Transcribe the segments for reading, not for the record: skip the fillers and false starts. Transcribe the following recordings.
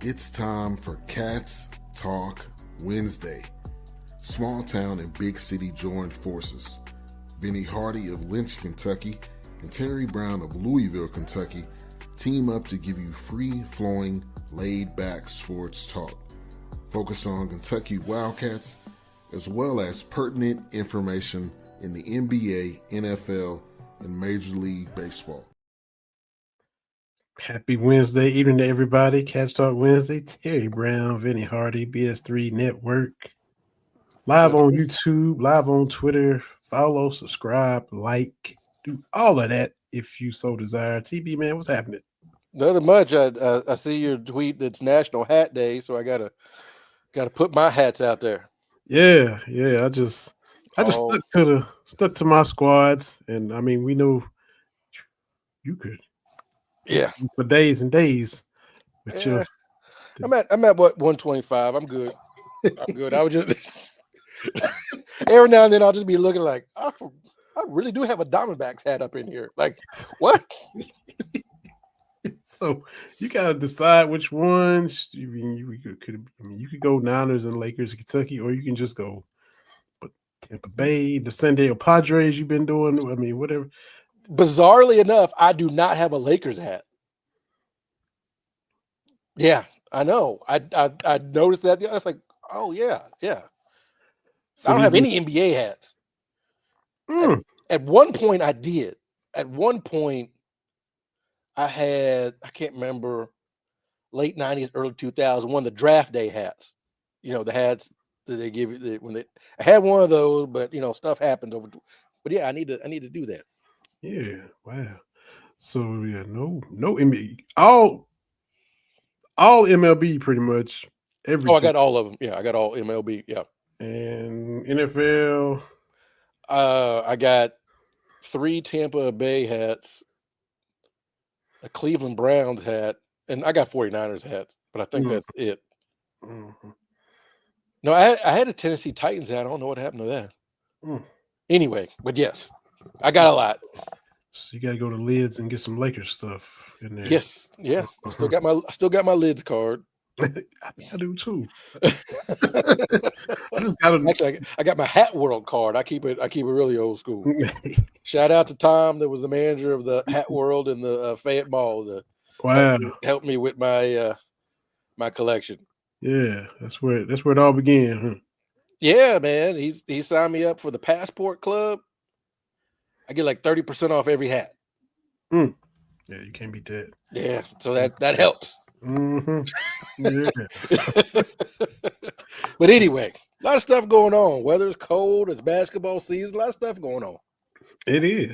It's time for Cats Talk Wednesday. Small town and big city joined forces. Vinny Hardy of Lynch, Kentucky, and Terry Brown of Louisville, Kentucky, team up to give you free-flowing, laid-back sports talk. Focus on Kentucky Wildcats, as well as pertinent information in the NBA, NFL, and Major League Baseball. Happy Wednesday evening to everybody. Cats Talk Wednesday. Terry Brown, Vinny Hardy, BS3 Network. Live on YouTube, live on Twitter. Follow, subscribe, like, do all of that if you so desire. TB, man, what's happening? Nothing much. I see your tweet that's National Hat Day, so I gotta put my hats out there. Yeah. I just stuck to my squads, and I mean we know you could. Yeah, for days and days. Yeah. I'm at what 125. I'm good. I would just every now and then I'll just be looking like I really do have a Diamondbacks hat up in here. Like what? So you gotta decide which ones. You could go Niners and Lakers, Kentucky, or you can just go but Tampa Bay, the San Diego Padres. You've been doing. I mean, whatever. Bizarrely enough, I do not have a Lakers hat. Yeah, I know. I noticed that. I was like, oh yeah. So I don't have any NBA hats. At one point, I did. At one point, I can't remember, late 90s, early 2000s, one of the draft day hats. You know, the hats that they give you I had one of those, but stuff happens over. But yeah, I need to do that. Yeah, wow. So yeah, no NBA. All MLB pretty much. I got all of them. Yeah, I got all MLB. Yeah. And NFL. I got 3 Tampa Bay hats, a Cleveland Browns hat, and I got 49ers hats, but I think that's it. Mm-hmm. No, I had a Tennessee Titans hat. I don't know what happened to that. Anyway, but yes, I got a lot. So you got to go to Lids and get some Lakers stuff in there. Yes, yeah. I still got my Lids card. I think I do too. Actually, I got my Hat World card. I keep it really old school. Shout out to Tom, that was the manager of the Hat World in the Fayette Mall. Wow, helped me with my my collection. Yeah, that's where it all began. Huh? Yeah, man. He signed me up for the Passport Club. I get like 30% off every hat. Yeah, you can't beat that. Yeah, so that helps. Mm-hmm. Yeah. But anyway, a lot of stuff going on. Weather's cold. It's basketball season. A lot of stuff going on. It is.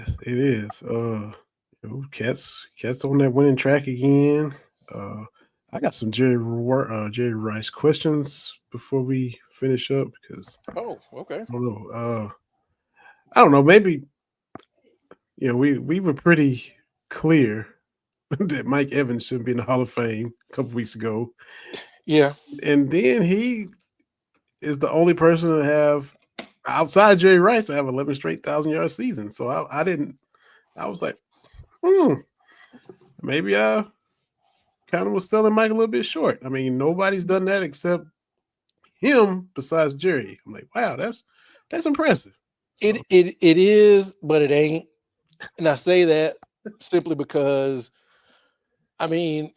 Cats on that winning track again. I got some Jerry Rice questions before we finish up because. Oh, okay. I don't know. Maybe. We were pretty clear that Mike Evans shouldn't be in the Hall of Fame a couple weeks ago. Yeah. And then he is the only person to have, outside Jerry Rice, to have 11 straight 1,000-yard seasons. So I was like, maybe I kind of was selling Mike a little bit short. I mean, nobody's done that except him besides Jerry. I'm like, wow, that's impressive. So. It is, but it ain't. And I say that simply because, I mean,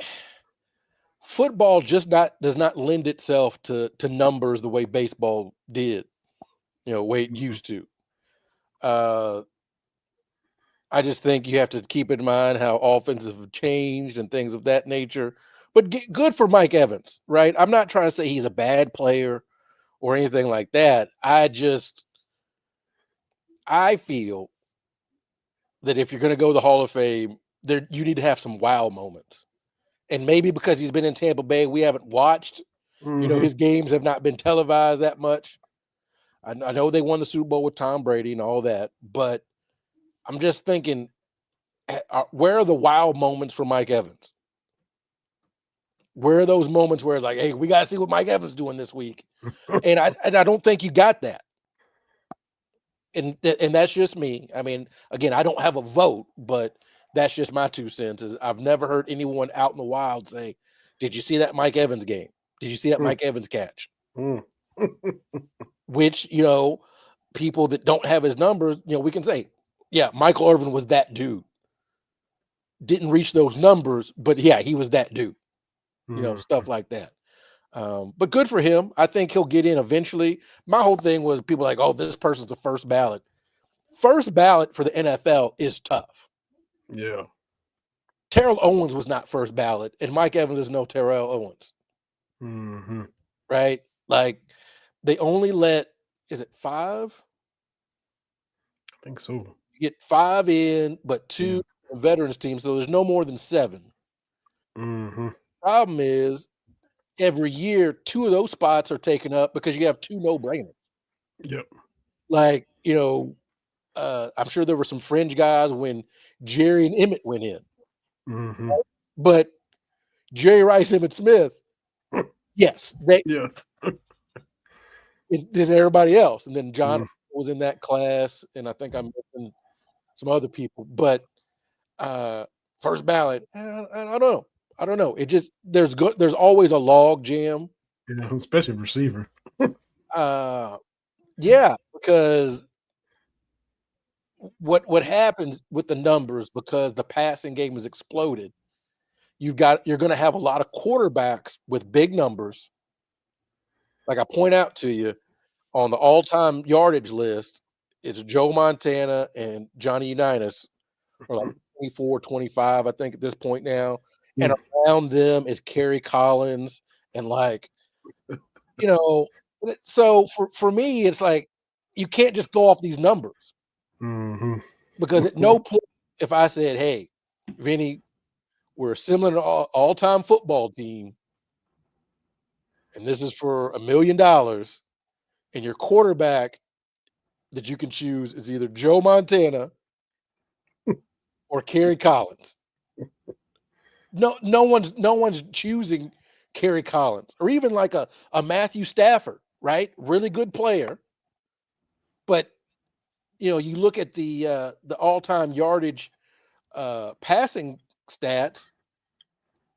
football does not lend itself to numbers the way baseball did, the way it used to. I just think you have to keep in mind how offenses have changed and things of that nature. But good for Mike Evans, right? I'm not trying to say he's a bad player or anything like that. I feel that if you're going to go to the Hall of Fame, you need to have some wow moments. And maybe because he's been in Tampa Bay, we haven't watched. His games have not been televised that much. I know they won the Super Bowl with Tom Brady and all that, but I'm just thinking, where are the wow moments for Mike Evans? Where are those moments where it's like, hey, we got to see what Mike Evans is doing this week? And I don't think you got that. And that's just me. I mean, again, I don't have a vote, but that's just my 2 cents. I've never heard anyone out in the wild say, Did you see that Mike Evans game? Did you see that Mike Evans catch? Which, people that don't have his numbers, we can say, yeah, Michael Irvin was that dude. Didn't reach those numbers, but yeah, he was that dude. Stuff like that. But good for him. I think he'll get in eventually. My whole thing was people like, oh, this person's a first ballot. First ballot for the NFL is tough. Yeah. Terrell Owens was not first ballot, and Mike Evans is no Terrell Owens. Right? Like, they only let, is it 5? I think so. You get 5 in, but 2 veterans team, so there's no more than 7. Problem is, every year, 2 of those spots are taken up because you have 2 no-brainers. Yep. Like, I'm sure there were some fringe guys when Jerry and Emmett went in. But Jerry Rice, Emmett Smith, yes, they did everybody else. And then John was in that class, and I think I'm missing some other people. But first ballot, I don't know. It just there's always a log jam. Yeah, especially receiver. Yeah, because what happens with the numbers, because the passing game has exploded, you're going to have a lot of quarterbacks with big numbers. Like I point out to you, on the all-time yardage list, it's Joe Montana and Johnny Unitas, or like 24, 25, I think at this point now. And around them is Kerry Collins and so for me, it's like you can't just go off these numbers. Because at no point, if I said, hey, Vinny, we're assembling an all-time football team, and this is for $1 million, and your quarterback that you can choose is either Joe Montana or Kerry Collins. No one's choosing Kerry Collins, or even like a Matthew Stafford, right? Really good player. But you look at the all-time yardage passing stats,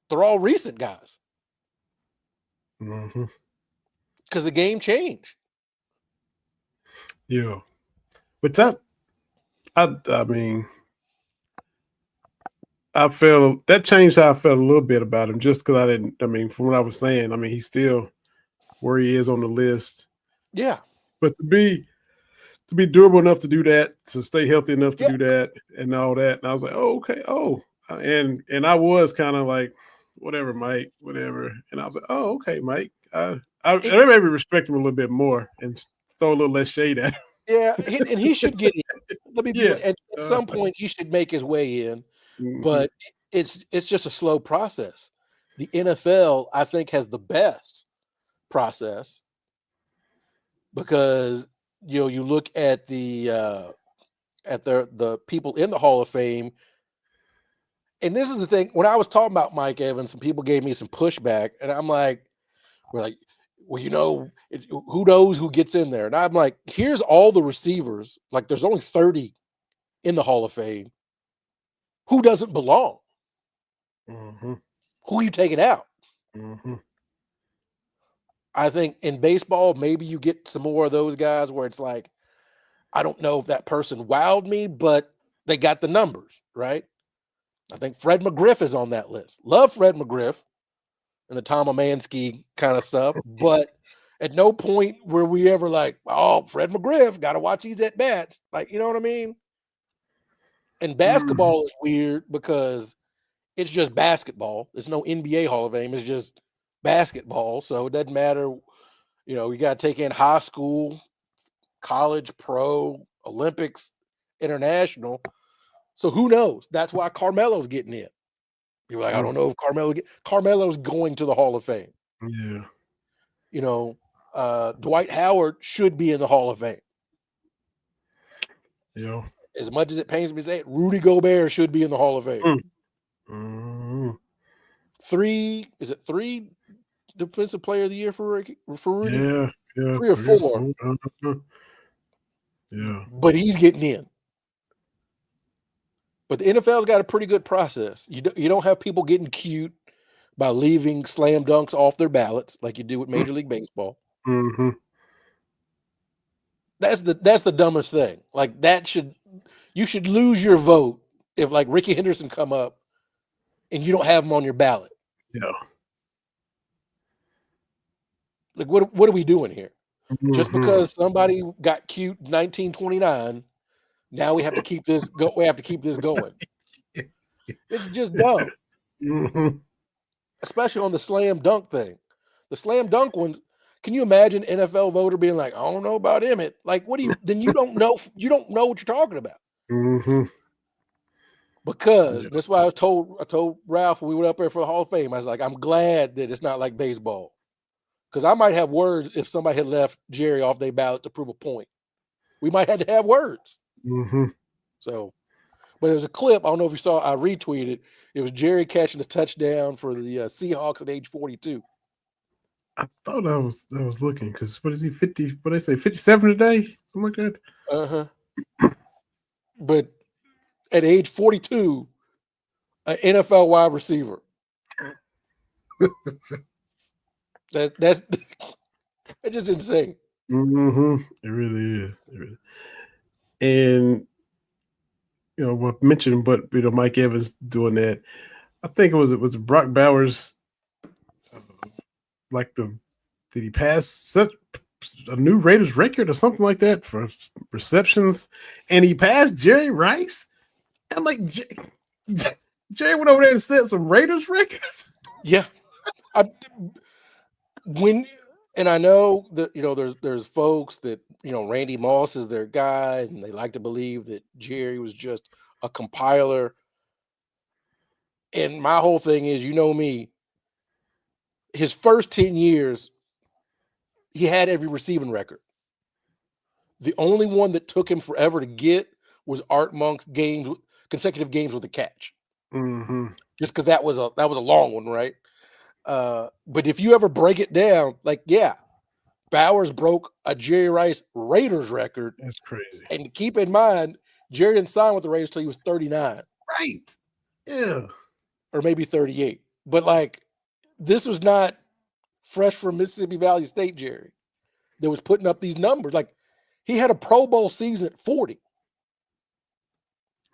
they're all recent guys. Because the game changed. Yeah. But that, I mean, I felt that changed how I felt a little bit about him, just because from what I was saying, he's still where he is on the list. Yeah. But to be durable enough to do that, to stay healthy enough to do that and all that. And I was like, oh, okay. Oh, and I was kind of like, whatever, Mike, whatever. And I was like, oh, okay, Mike. I maybe respect him a little bit more and throw a little less shade at him. Yeah, and he should get in. At some point he should make his way in, but it's just a slow process. The NFL, I think, has the best process, because you look at the people in the Hall of Fame, and this is the thing. When I was talking about Mike Evans, some people gave me some pushback, and I'm like, we're like, well, who knows who gets in there? And I'm like, here's all the receivers. Like, there's only 30 in the Hall of Fame. Who doesn't belong? Who are you taking out? I think in baseball, maybe you get some more of those guys where it's like, I don't know if that person wowed me, but they got the numbers, right? I think Fred McGriff is on that list. Love Fred McGriff and the Tom Amansky kind of stuff, but at no point were we ever like, oh, Fred McGriff, got to watch these at bats. Like, you know what I mean? And basketball is weird because it's just basketball. There's no NBA Hall of Fame. It's just basketball. So it doesn't matter. You got to take in high school, college, pro, Olympics, international. So who knows? That's why Carmelo's getting in. People are like, I don't know if Carmelo's going to the Hall of Fame. Yeah. Dwight Howard should be in the Hall of Fame. Yeah. As much as it pains me to say it, Rudy Gobert should be in the Hall of Fame. 3 Defensive Player of the Year for Rudy? Yeah. 3 or 4. Yeah. But he's getting in. But the NFL's got a pretty good process. You don't have people getting cute, by leaving slam dunks off their ballots like you do with Major League Baseball. Mm-hmm. That's the dumbest thing. Like you should lose your vote if like Ricky Henderson come up and you don't have him on your ballot. Yeah. Like what are we doing here? Mm-hmm. Just because somebody got cute in 1929, now we have to keep this we have to keep this going. It's just dumb. Mm-hmm. Especially on the slam dunk thing. The slam dunk ones, can you imagine NFL voter being like, I don't know about Emmett? Like, then you don't know what you're talking about. Mm-hmm. Because that's why I told Ralph when we went up there for the Hall of Fame, I was like, I'm glad that it's not like baseball. Because I might have words if somebody had left Jerry off their ballot to prove a point. We might have to have words. Mm-hmm. So, but there's a clip, I don't know if you saw, I retweeted. It was Jerry catching a touchdown for the Seahawks at age 42. I thought I was looking because what is he 50? What they say 57 today? Something like that. Uh-huh. But at age 42, an NFL wide receiver. That's just insane. Mm-hmm. It really is. And what mentioned, but Mike Evans doing that. I think it was Brock Bowers. Did he pass a new Raiders record or something like that for receptions? And he passed Jerry Rice. I'm like, Jerry went over there and set some Raiders records. Yeah, I know that there's folks that Randy Moss is their guy, and they like to believe that Jerry was just a compiler. And my whole thing is, me, his first 10 years, he had every receiving record. The only one that took him forever to get was Art Monk's consecutive games with a catch. Mm-hmm. Just because that was a long one, right? But if you ever break it down, Bowers broke a Jerry Rice Raiders record. That's crazy. And keep in mind, Jerry didn't sign with the Raiders till he was 39. Right. Yeah. Or maybe 38. But this was not fresh from Mississippi Valley State Jerry that was putting up these numbers. Like, he had a Pro Bowl season at 40.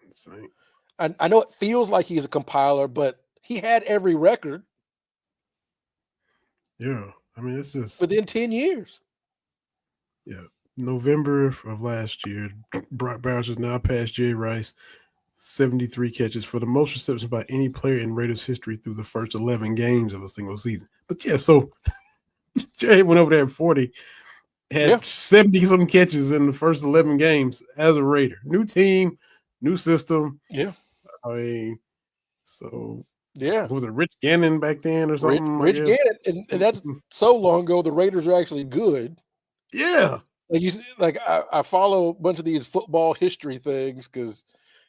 Insane. I know it feels like he's a compiler, but he had every record. Yeah. I mean, it's just within 10 years. Yeah. November of last year, Brock Bowers has now passed Jerry Rice, 73 catches for the most receptions by any player in Raiders history through the first 11 games of a single season. But yeah, so Jerry went over there at 40, had 70-some catches in the first 11 games as a Raider. New team, new system. Yeah. I mean, so yeah. Was it Rich Gannon back then or something? Rich Gannon, and that's so long ago. The Raiders are actually good. Yeah. I follow a bunch of these football history things because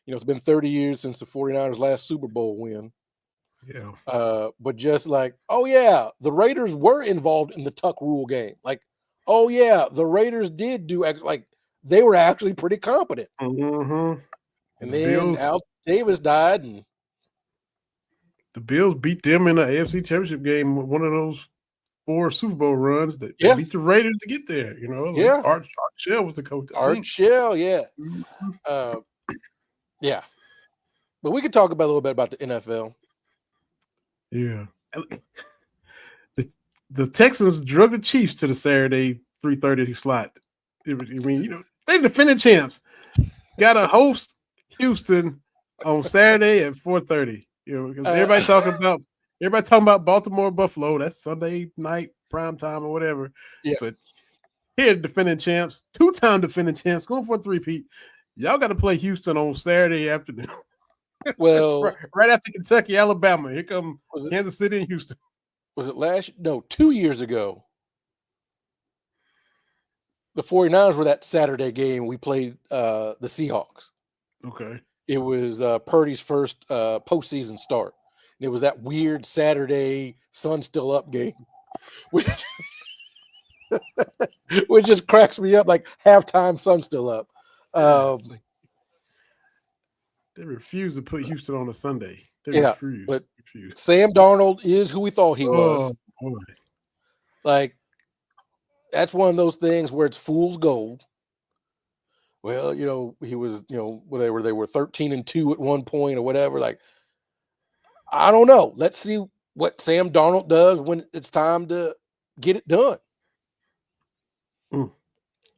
it's been 30 years since the 49ers last Super Bowl win. Yeah. But just the Raiders were involved in the Tuck Rule game. The Raiders did do they were actually pretty competent. Mm-hmm. And then Al Davis died, and the Bills beat them in the AFC Championship game. One of those 4 Super Bowl runs that they beat the Raiders to get there. Art Shell was the coach. Art Shell, yeah. Mm-hmm. Yeah. But we could talk about a little bit about the NFL. Yeah. The Texans drug the Chiefs to the Saturday 3:30 slot. I mean, they defending champs. Got to host Houston on Saturday at 4:30. Because everybody talking about Baltimore, Buffalo. That's Sunday night prime time or whatever. Yeah. But here, defending champs, 2-time defending champs, going for a 3-peat. Y'all got to play Houston on Saturday afternoon. Well, right after Kentucky, Alabama. Here come Kansas City and Houston. Was it 2 years ago? The 49ers were that Saturday game. We played the Seahawks. Okay. It was Purdy's first postseason start. And it was that weird Saturday sun still up game, which just cracks me up. Halftime, sun still up. They refuse to put Houston on a Sunday. Yeah, but Sam Darnold is who we thought he was. Boy. Like, that's one of those things where it's fool's gold. Well, he was, whatever, they were 13-2 at one point or whatever. Like, I don't know. Let's see what Sam Darnold does when it's time to get it done. And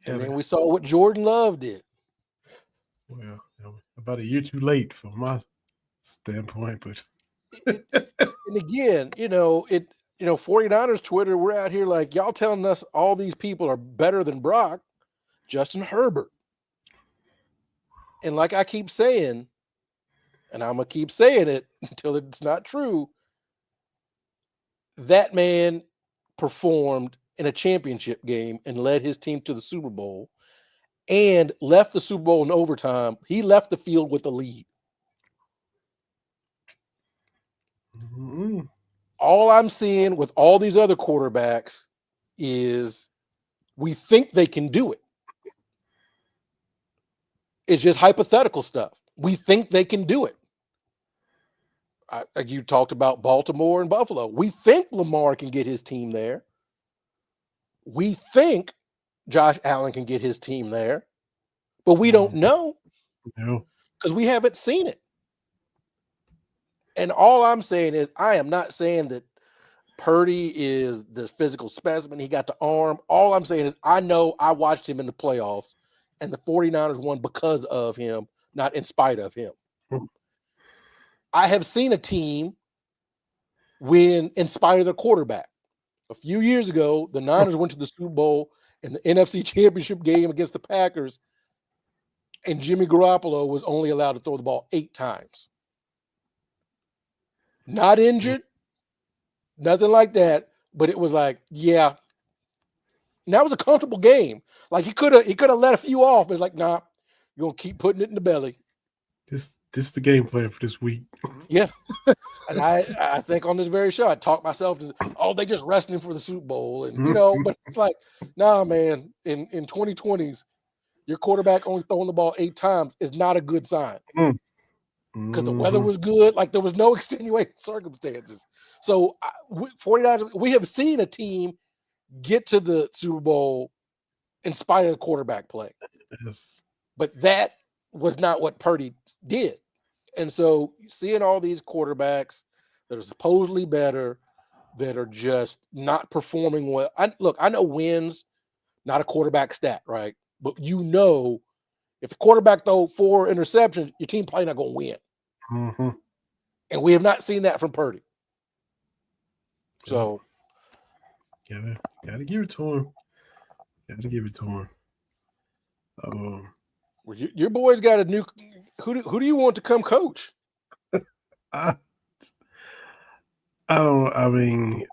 then we saw what Jordan Love did. Well, about a year too late from my standpoint, but and again, 49ers Twitter, we're out here like, y'all telling us all these people are better than Brock, Justin Herbert. And like I keep saying, and I'm going to keep saying it until it's not true, that man performed in a championship game and led his team to the Super Bowl and left the Super Bowl in overtime. He left the field with the lead. Mm-hmm. All I'm seeing with all these other quarterbacks is we think they can do it. It's just hypothetical stuff. We think they can do it. You talked about Baltimore and Buffalo. We think Lamar can get his team there. We think Josh Allen can get his team there, but we don't know because we haven't seen it. And all I'm saying is, I am not saying that Purdy is the physical specimen. He got the arm. All I'm saying is, I know I watched him in the playoffs, and the 49ers won because of him, not in spite of him. I have seen a team win in spite of their quarterback. A few years ago, the Niners went to the Super Bowl in the NFC Championship game against the Packers, and Jimmy Garoppolo was only allowed to throw the ball 8 times. Not injured, nothing like that, but it was like, yeah. And that was a comfortable game. Like, he could have let a few off, but it's like, nah, you're gonna keep putting it in the belly. This is the game plan for this week. Yeah. And I think on this very show, I talked myself to, they just resting him for the Super Bowl. And, but it's like, nah, man, in 2020s, your quarterback only throwing the ball 8 times is not a good sign. Because the weather was good. Like, there was no extenuating circumstances. So 49ers, we have seen a team get to the Super Bowl in spite of the quarterback play. Yes. But that was not what Purdy did. And so seeing all these quarterbacks that are supposedly better, that are just not performing well. I know wins, not a quarterback stat, right? But if a quarterback throw 4 interceptions, your team probably not going to win. Mm-hmm. And we have not seen that from Purdy. So gotta give it to him. Gotta give it to him. Your boy's got a new. Who do you want to come coach? I don't. I mean,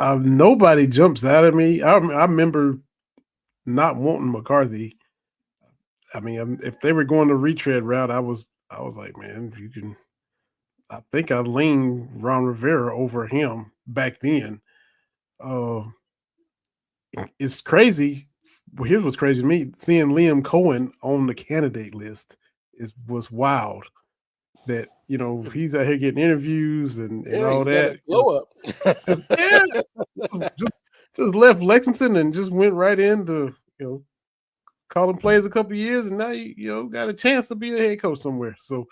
nobody jumps out at me. I remember not wanting McCarthy. I mean, if they were going the retread route, I was like, man, you can. I think I leaned Ron Rivera over him back then. It's crazy. Well, here's what's crazy to me: seeing Liam Cohen on the candidate list was wild. That he's out here getting interviews and all that. Blow up. just left Lexington and just went right into calling plays a couple of years, and now you got a chance to be a head coach somewhere. So,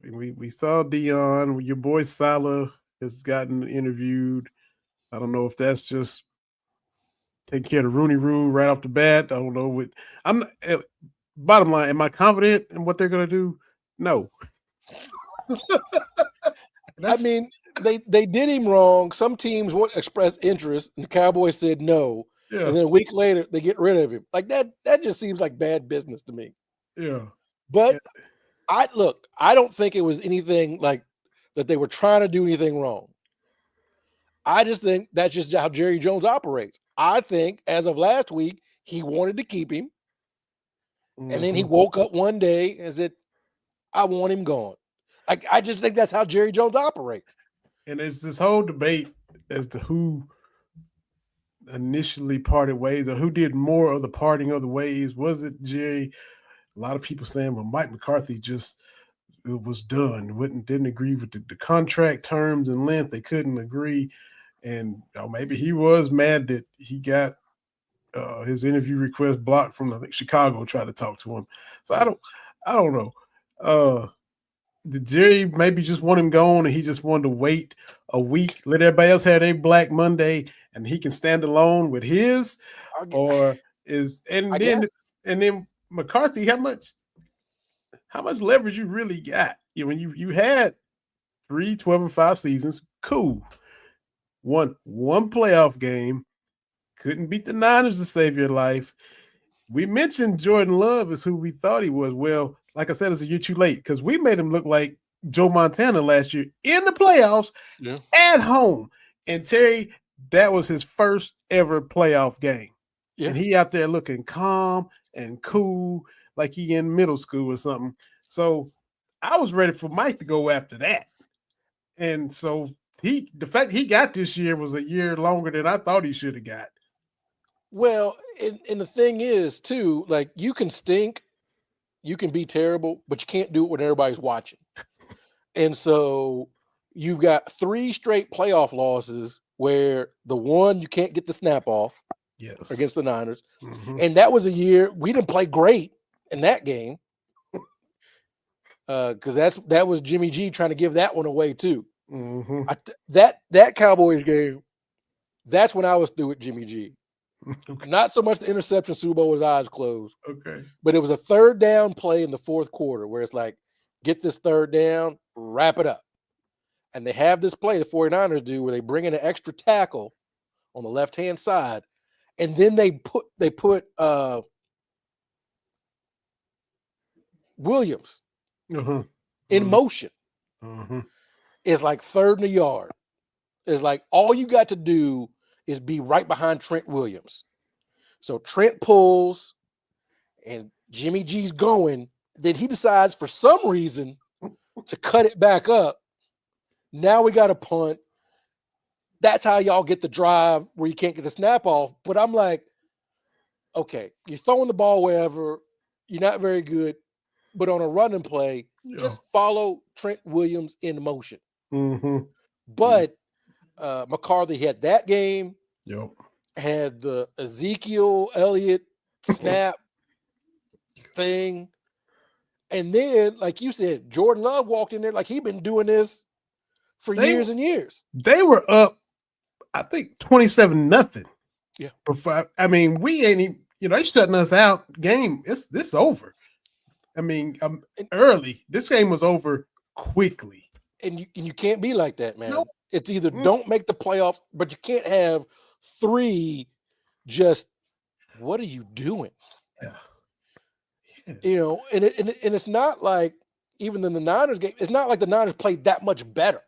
we saw Dion. Your boy Salah has gotten interviewed. I don't know if that's just taking care of the Rooney Rule right off the bat. I don't know. Bottom line, am I confident in what they're going to do? No. I mean, they did him wrong. Some teams would express interest, and the Cowboys said no. Yeah. And then a week later, they get rid of him. Like that just seems like bad business to me. Yeah. But I don't think it was anything like that they were trying to do anything wrong. I just think that's just how Jerry Jones operates. I think as of last week, he wanted to keep him. And then he woke up one day and said, I want him gone. I just think that's how Jerry Jones operates. And there's this whole debate as to who initially parted ways or who did more of the parting of the ways. Was it Jerry? a lot of people saying, well, Mike McCarthy just was done. Didn't agree with the contract terms and length. They couldn't agree. And maybe he was mad that he got his interview request blocked from, I think, Chicago tried to talk to him. So I don't know. Did Jerry maybe just want him gone and he just wanted to wait a week, let everybody else have their Black Monday and he can stand alone with his? And then McCarthy, how much leverage you really got? When you had 3 12-5 seasons, cool. Won one playoff game, couldn't beat the Niners to save your life. We mentioned Jordan Love is who we thought he was. Well, like I said, it's a year too late because we made him look like Joe Montana last year in the playoffs at home. And Terry, that was his first ever playoff game. Yeah. And he out there looking calm and cool, like he in middle school or something. So I was ready for Mike to go after that. And so the fact he got this year was a year longer than I thought he should have got. Well, and the thing is, too, like you can stink, you can be terrible, but you can't do it when everybody's watching. And so you've got 3 straight playoff losses where the one you can't get the snap off against the Niners. Mm-hmm. And that was a year we didn't play great in that game. Because that was Jimmy G trying to give that one away, too. Mm-hmm. That Cowboys game, that's when I was through with Jimmy G. Okay. Not so much the interception Super Bowl with his eyes closed. Okay. But it was a 3rd down play in the 4th quarter where it's like, get this 3rd down, wrap it up. And they have this play the 49ers do where they bring in an extra tackle on the left-hand side, and then they put Williams in motion. It's like 3rd and a yard. It's like all you got to do is be right behind Trent Williams. So Trent pulls and Jimmy G's going. Then he decides for some reason to cut it back up. Now we got a punt. That's how y'all get the drive where you can't get the snap off. But I'm like, okay, you're throwing the ball wherever. You're not very good. But on a running play, just follow Trent Williams in motion. Mm-hmm. But McCarthy had that game. Yep. Had the Ezekiel Elliott snap thing. And then, like you said, Jordan Love walked in there like he'd been doing this for years and years. They were up, I think, 27-0. Yeah. Before, I mean, we ain't even, they shutting us out. Game, this over. I mean, early. This game was over quickly. And you can't be like that, man. Nope. It's either don't make the playoff, but you can't have 3 just, what are you doing? Yeah. And it's not like even in the Niners game, it's not like the Niners played that much better.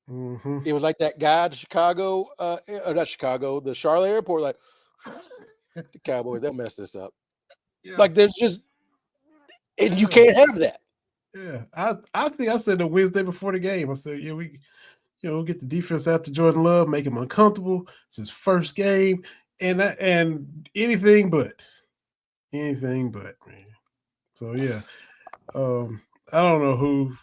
Mm-hmm. It was like that guy to Chicago, not Chicago, the Charlotte airport, like the Cowboys, they'll mess this up. Yeah. Like there's just, and you can't have that. Yeah, I think I said the Wednesday before the game, I said, we get the defense out to Jordan Love, make him uncomfortable. It's his first game, and anything but, man. So yeah, I don't know who.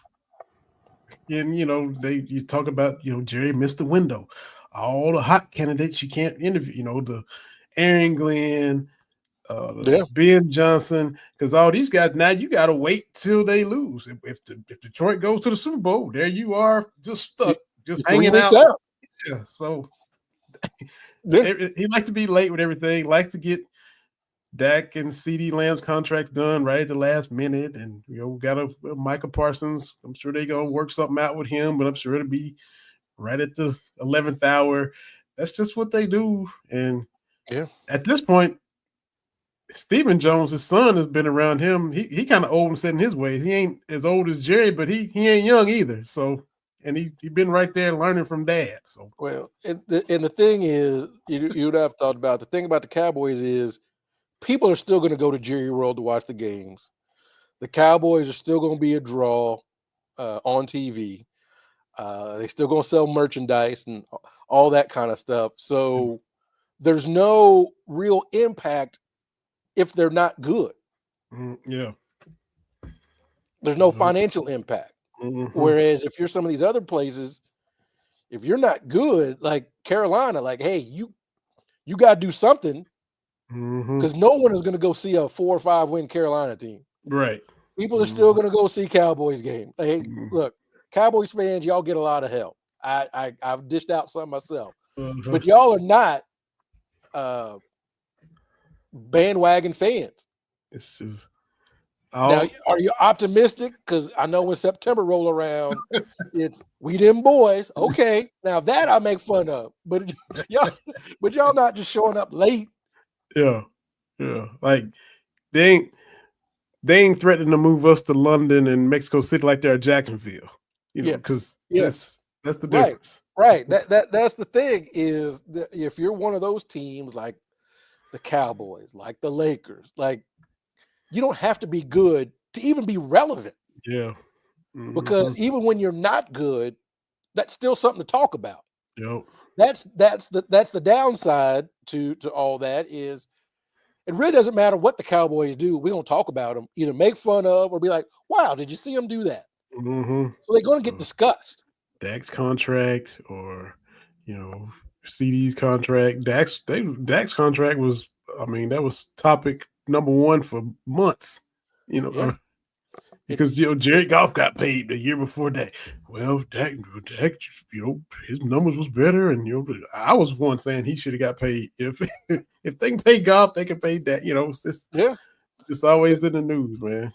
And you talk about Jerry missed the window. All the hot candidates you can't interview. The Aaron Glenn, Ben Johnson, because all these guys now you got to wait till they lose. If Detroit goes to the Super Bowl, there you are, just stuck, just hanging out. Yeah, so he likes to be late with everything. Likes to get Dak and CeeDee Lamb's contracts done right at the last minute, and got a Micah Parsons. I'm sure they're gonna work something out with him, but I'm sure it'll be right at the 11th hour. That's just what they do. And at this point, Stephen Jones, his son, has been around him. He kind of old and set in his ways. He ain't as old as Jerry, but he ain't young either. So, and he been right there learning from Dad. So and the thing is, you'd have thought about the thing about the Cowboys is people are still going to go to Jerry World to watch the games. The Cowboys are still going to be a draw on TV. They still going to sell merchandise and all that kind of stuff. So there's no real impact if they're not good. Yeah. There's no financial impact. Whereas if you're some of these other places, if you're not good, like Carolina, like, hey, you got to do something because no one is going to go see a 4 or 5 win Carolina team. Right. People are still going to go see Cowboys game. Hey, look, Cowboys fans, y'all get a lot of help. I've dished out some myself, but y'all are not bandwagon fans. It's just now. Are you optimistic? Because I know when September roll around, it's we them boys. Okay, now that I make fun of, but y'all not just showing up late. Yeah. Like they ain't threatening to move us to London and Mexico City like they're at Jacksonville. You know, because that's the difference. Right. That's the thing is that if you're one of those teams like the Cowboys, like the Lakers, like you don't have to be good to even be relevant. Yeah. Because even when you're not good, that's still something to talk about. Yep. That's the downside to all that is it really doesn't matter what the Cowboys do. We're gonna talk about them, either make fun of or be like, "Wow, did you see them do that?" So they're gonna get discussed. Dak's contract, or CD's contract. Dak's contract was, I mean, that was topic number one for months. Because Jared Goff got paid the year before that. Well, Dak, his numbers was better, and I was one saying he should have got paid. If they can pay Goff, they can pay Dak. It's always in the news, man.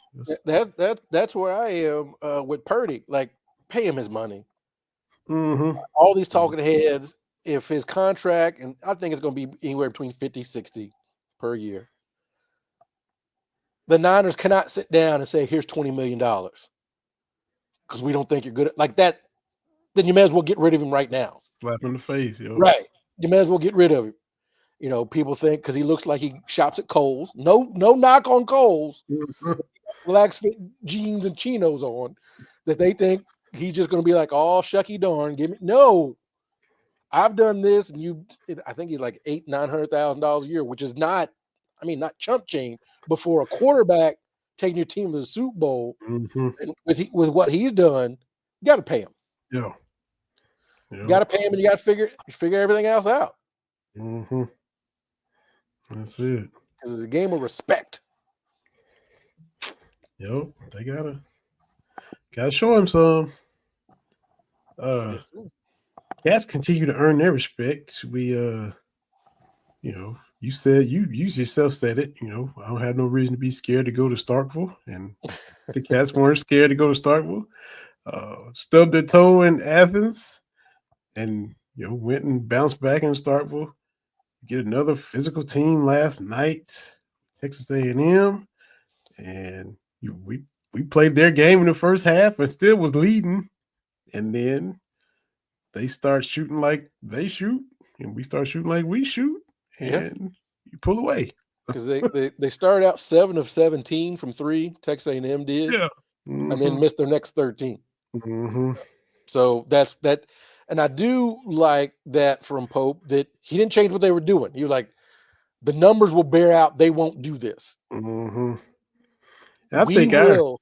That's where I am with Purdy. Like, pay him his money. Mm-hmm. All these talking heads, if his contract, and I think it's going to be anywhere between 50, 60 per year. The Niners cannot sit down and say, here's $20 million because we don't think you're good at like that. Then you may as well get rid of him right now. Slap in the face. Right. You may as well get rid of him. People think because he looks like he shops at Kohl's. No knock on Kohl's. Relaxed fit jeans and chinos on that they think he's just going to be like, oh, shucky darn, give me. No, I've done this. And I think he's like $800,000-$900,000 a year, which is not chump change, but for a quarterback taking your team to the Super Bowl, and with what he's done, you got to pay him. Yeah. You got to pay him, and you got to figure everything else out. That's it. Because it's a game of respect. Yep, they gotta show him some. Cats continue to earn their respect. We you said you yourself said it. I don't have no reason to be scared to go to Starkville, and the Cats weren't scared to go to Starkville. Stubbed their toe in Athens, and went and bounced back in Starkville. Get another physical team last night, Texas A&M, and we played their game in the first half and still was leading, and then they start shooting like they shoot, and we start shooting like we shoot. And you pull away because they started out 7 of 17 from 3. Texas A&M did, and then missed their next 13. So that's that, and I do like that from Pope that he didn't change what they were doing. He was like, the numbers will bear out. They won't do this. We will,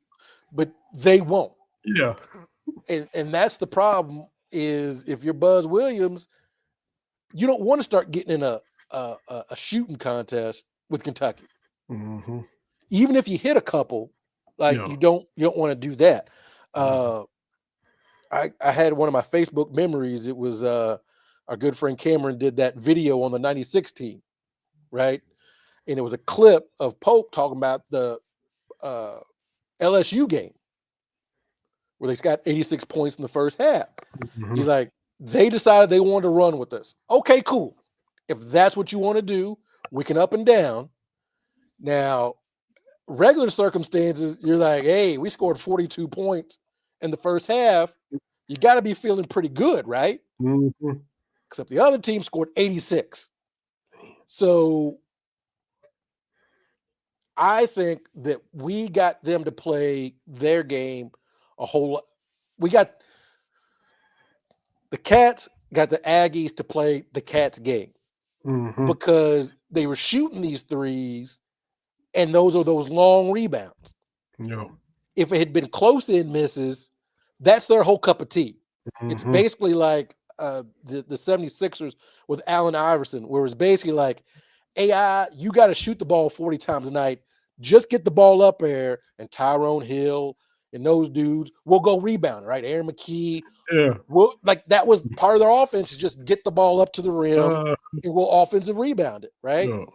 but they won't. Yeah, and that's the problem. Is if you're Buzz Williams, you don't want to start getting in a shooting contest with Kentucky. Even if you hit a couple, you don't want to do that. I had one of my Facebook memories. It was our good friend Cameron did that video on the 96 team, right? And it was a clip of Pope talking about the LSU game where they got 86 points in the first half. He's like, they decided they wanted to run with this. Okay, cool. If that's what you want to do, we can up and down. Now, regular circumstances, you're like, hey, we scored 42 points in the first half. You got to be feeling pretty good, right? Except the other team scored 86. So I think that we got them to play their game a whole lot. We got the Cats got the Aggies to play the Cats game because they were shooting these threes And those are those long rebounds. No. If it had been close in misses, that's their whole cup of tea. It's basically like the 76ers with Allen Iverson, where it's basically like, AI, you got to shoot the ball 40 times a night. Just get the ball up there, and Tyrone Hill and those dudes will go rebound, right? Aaron McKee. Yeah. Well, like that was part of their offense, is just get the ball up to the rim and we'll offensive rebound it, right? No.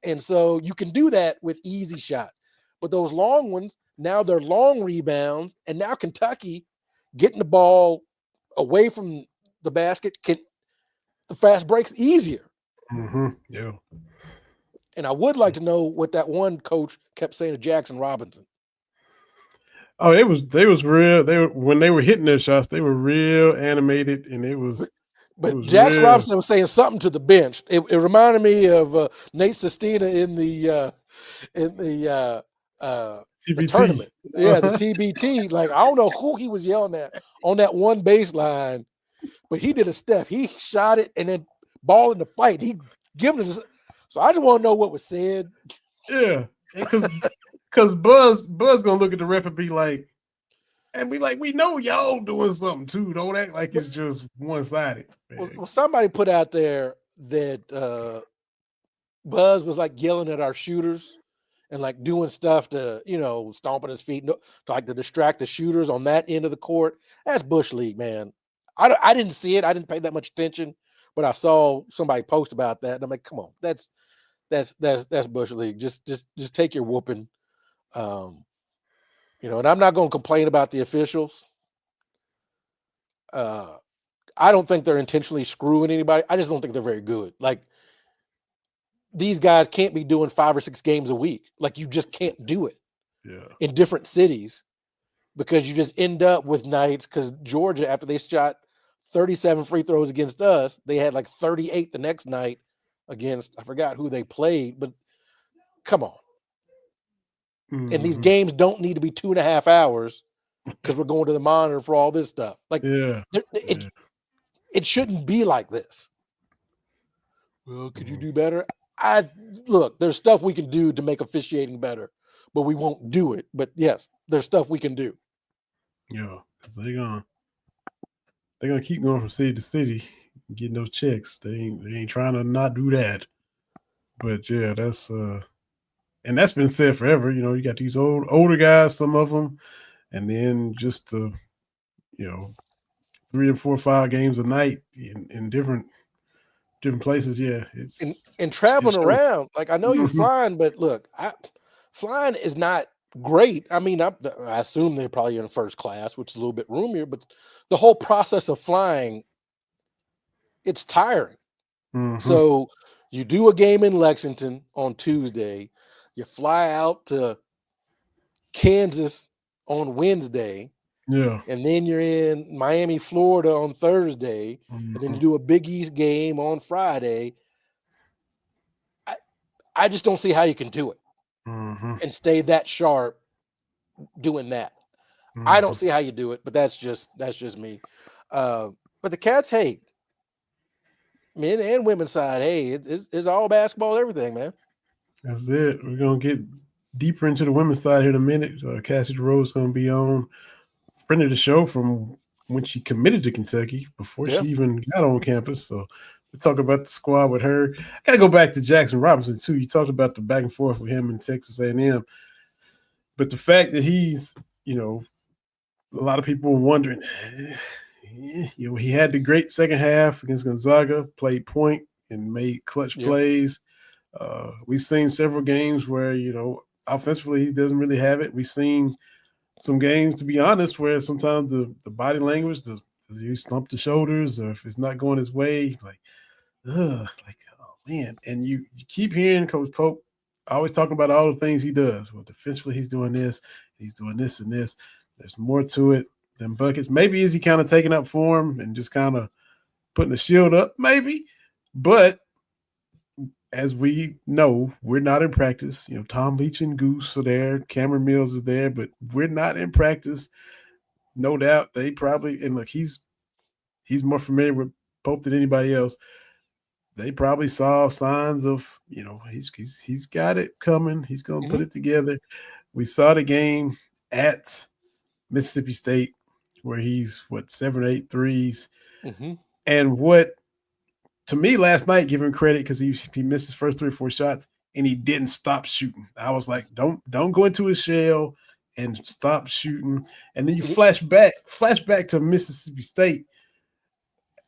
And so you can do that with easy shots. But those long ones, now they're long rebounds, and now Kentucky getting the ball away from the basket, the fast breaks easier. Yeah. And I would like to know what that one coach kept saying to Jackson Robinson. Oh, they was real. When they were hitting their shots, they were real animated, and it was. But Jackson Robinson was saying something to the bench. It reminded me of Nate Sestina in the tournament. Yeah, the TBT. Like, I don't know who he was yelling at on that one baseline, but he did a step. He shot it and then ball in the fight. He given it. So I just want to know what was said. Yeah, because Buzz gonna look at the ref and be like, we know y'all doing something too. Don't act like it's just one sided. Well, somebody put out there that Buzz was like yelling at our shooters and like doing stuff to, stomping his feet, to like to distract the shooters on that end of the court. That's Bush League, man. I didn't see it. I didn't pay that much attention, but I saw somebody post about that, and I'm like, come on, that's Bush League. Just take your whooping. And I'm not going to complain about the officials. I don't think they're intentionally screwing anybody. I just don't think they're very good. Like, these guys can't be doing 5 or 6 games a week. Like, you just can't do it in different cities, because you just end up with nights. Because Georgia, after they shot 37 free throws against us, they had like 38 the next night against, I forgot who they played, but come on. And these games don't need to be 2.5 hours because we're going to the monitor for all this stuff. Like, it shouldn't be like this. Well, could you do better? Look, there's stuff we can do to make officiating better, but we won't do it. But yes, there's stuff we can do. Yeah, they're gonna keep going from city to city, getting those checks. They ain't trying to not do that. But yeah, that's and that's been said forever. You got these older guys, some of them, and then just the 3 and 4 or 5 games a night in different places. Yeah, and traveling around. Like, I know you're flying, but look, flying is not great. I mean, I assume they're probably in first class, which is a little bit roomier, but the whole process of flying, it's tiring. So you do a game in Lexington on Tuesday, you fly out to Kansas on Wednesday, and then you're in Miami, Florida on Thursday, and then you do a Big East game on Friday. I just don't see how you can do it and stay that sharp doing that. I don't see how you do it, but that's just me. But the Cats, hey, men and women's side, hey, it's all basketball, everything, man. That's it. We're gonna get deeper into the women's side here in a minute. Cassidy Rowe is gonna be on, friend of the show from when she committed to Kentucky before she even got on campus. So we'll talk about the squad with her. I gotta go back to Jackson Robinson too. You talked about the back and forth with him in Texas A&M, but the fact that he's, a lot of people were wondering, he had the great second half against Gonzaga, played point and made clutch plays. We've seen several games where, offensively he doesn't really have it. We've seen some games, to be honest, where sometimes the body language, you slump the shoulders, or if it's not going his way, oh man. And you keep hearing Coach Pope always talking about all the things he does. Well, defensively, he's doing this and this. There's more to it than buckets. Maybe is he kind of taking up form and just kind of putting a shield up? Maybe. But as we know, we're not in practice. Tom Leach and Goose are there. Cameron Mills is there, but we're not in practice. No doubt they probably – and look, he's more familiar with Pope than anybody else. they probably saw signs of, he's got it coming. He's going to put it together. We saw the game at Mississippi State where he's 7 or 8 threes. And what to me last night, give him credit because he missed his first 3 or 4 shots and he didn't stop shooting. I was like, don't go into his shell and stop shooting. And then you flash back to Mississippi State.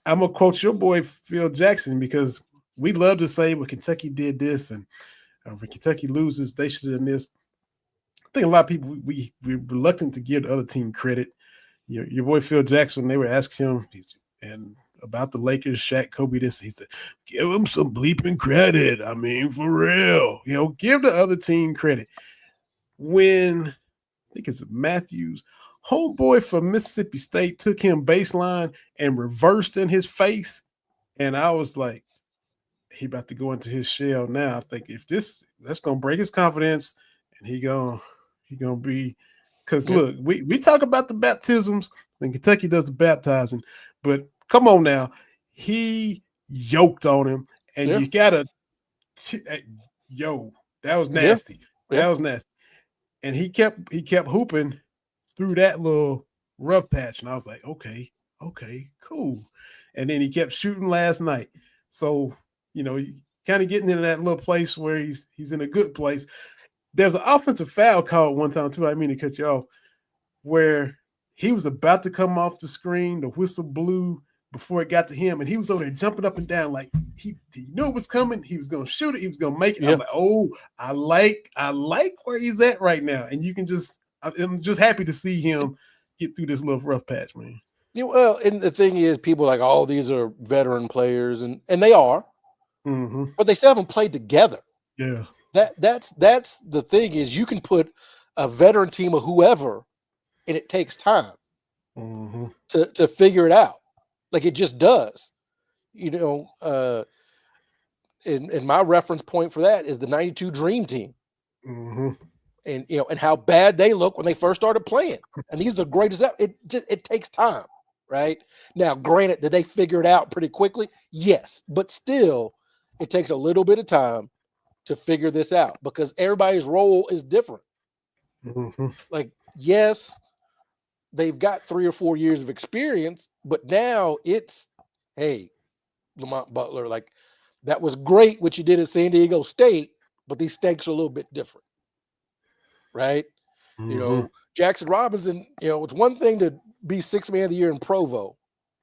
I'm gonna quote your boy Phil Jackson because we love to say, well, Kentucky did this, and when Kentucky loses, they should have done this. I think a lot of people we're reluctant to give the other team credit. Your boy Phil Jackson, they were asking him and about the Lakers, Shaq, Kobe, this. He said, give them some bleeping credit. I mean, for real. Give the other team credit. When I think it's Matthews, homeboy from Mississippi State took him baseline and reversed in his face. And I was like, he about to go into his shell now. I think if that's going to break his confidence and he going to be, because look, we talk about the baptisms and Kentucky does the baptizing, but come on now. He yoked on him and you got to, that was nasty. That was nasty. And he kept hooping through that little rough patch. And I was like, okay, cool. And then he kept shooting last night. So, he kind of getting into that little place where he's in a good place. There's an offensive foul called one time too. I mean to cut you off, where he was about to come off the screen. The whistle blew before it got to him. And he was over there jumping up and down like he knew it was coming. He was going to shoot it. He was going to make it. I'm like, oh, I like where he's at right now. And I'm just happy to see him get through this little rough patch, man. Well, and the thing is, people are like, oh, these are veteran players, and they are, but they still haven't played together. Yeah, that's the thing is, you can put a veteran team of whoever, and it takes time to figure it out. Like it just does. And my reference point for that is the '92 Dream Team. And how bad they look when they first started playing. And these are the greatest. It takes time, right? Now, granted, did they figure it out pretty quickly? Yes, but still, it takes a little bit of time to figure this out because everybody's role is different. Like, yes, they've got 3 or 4 years of experience, but now it's, hey, Lamont Butler, like that was great what you did at San Diego State, but these stakes are a little bit different. Right. Jackson Robinson, it's one thing to be 6th man of the year in Provo.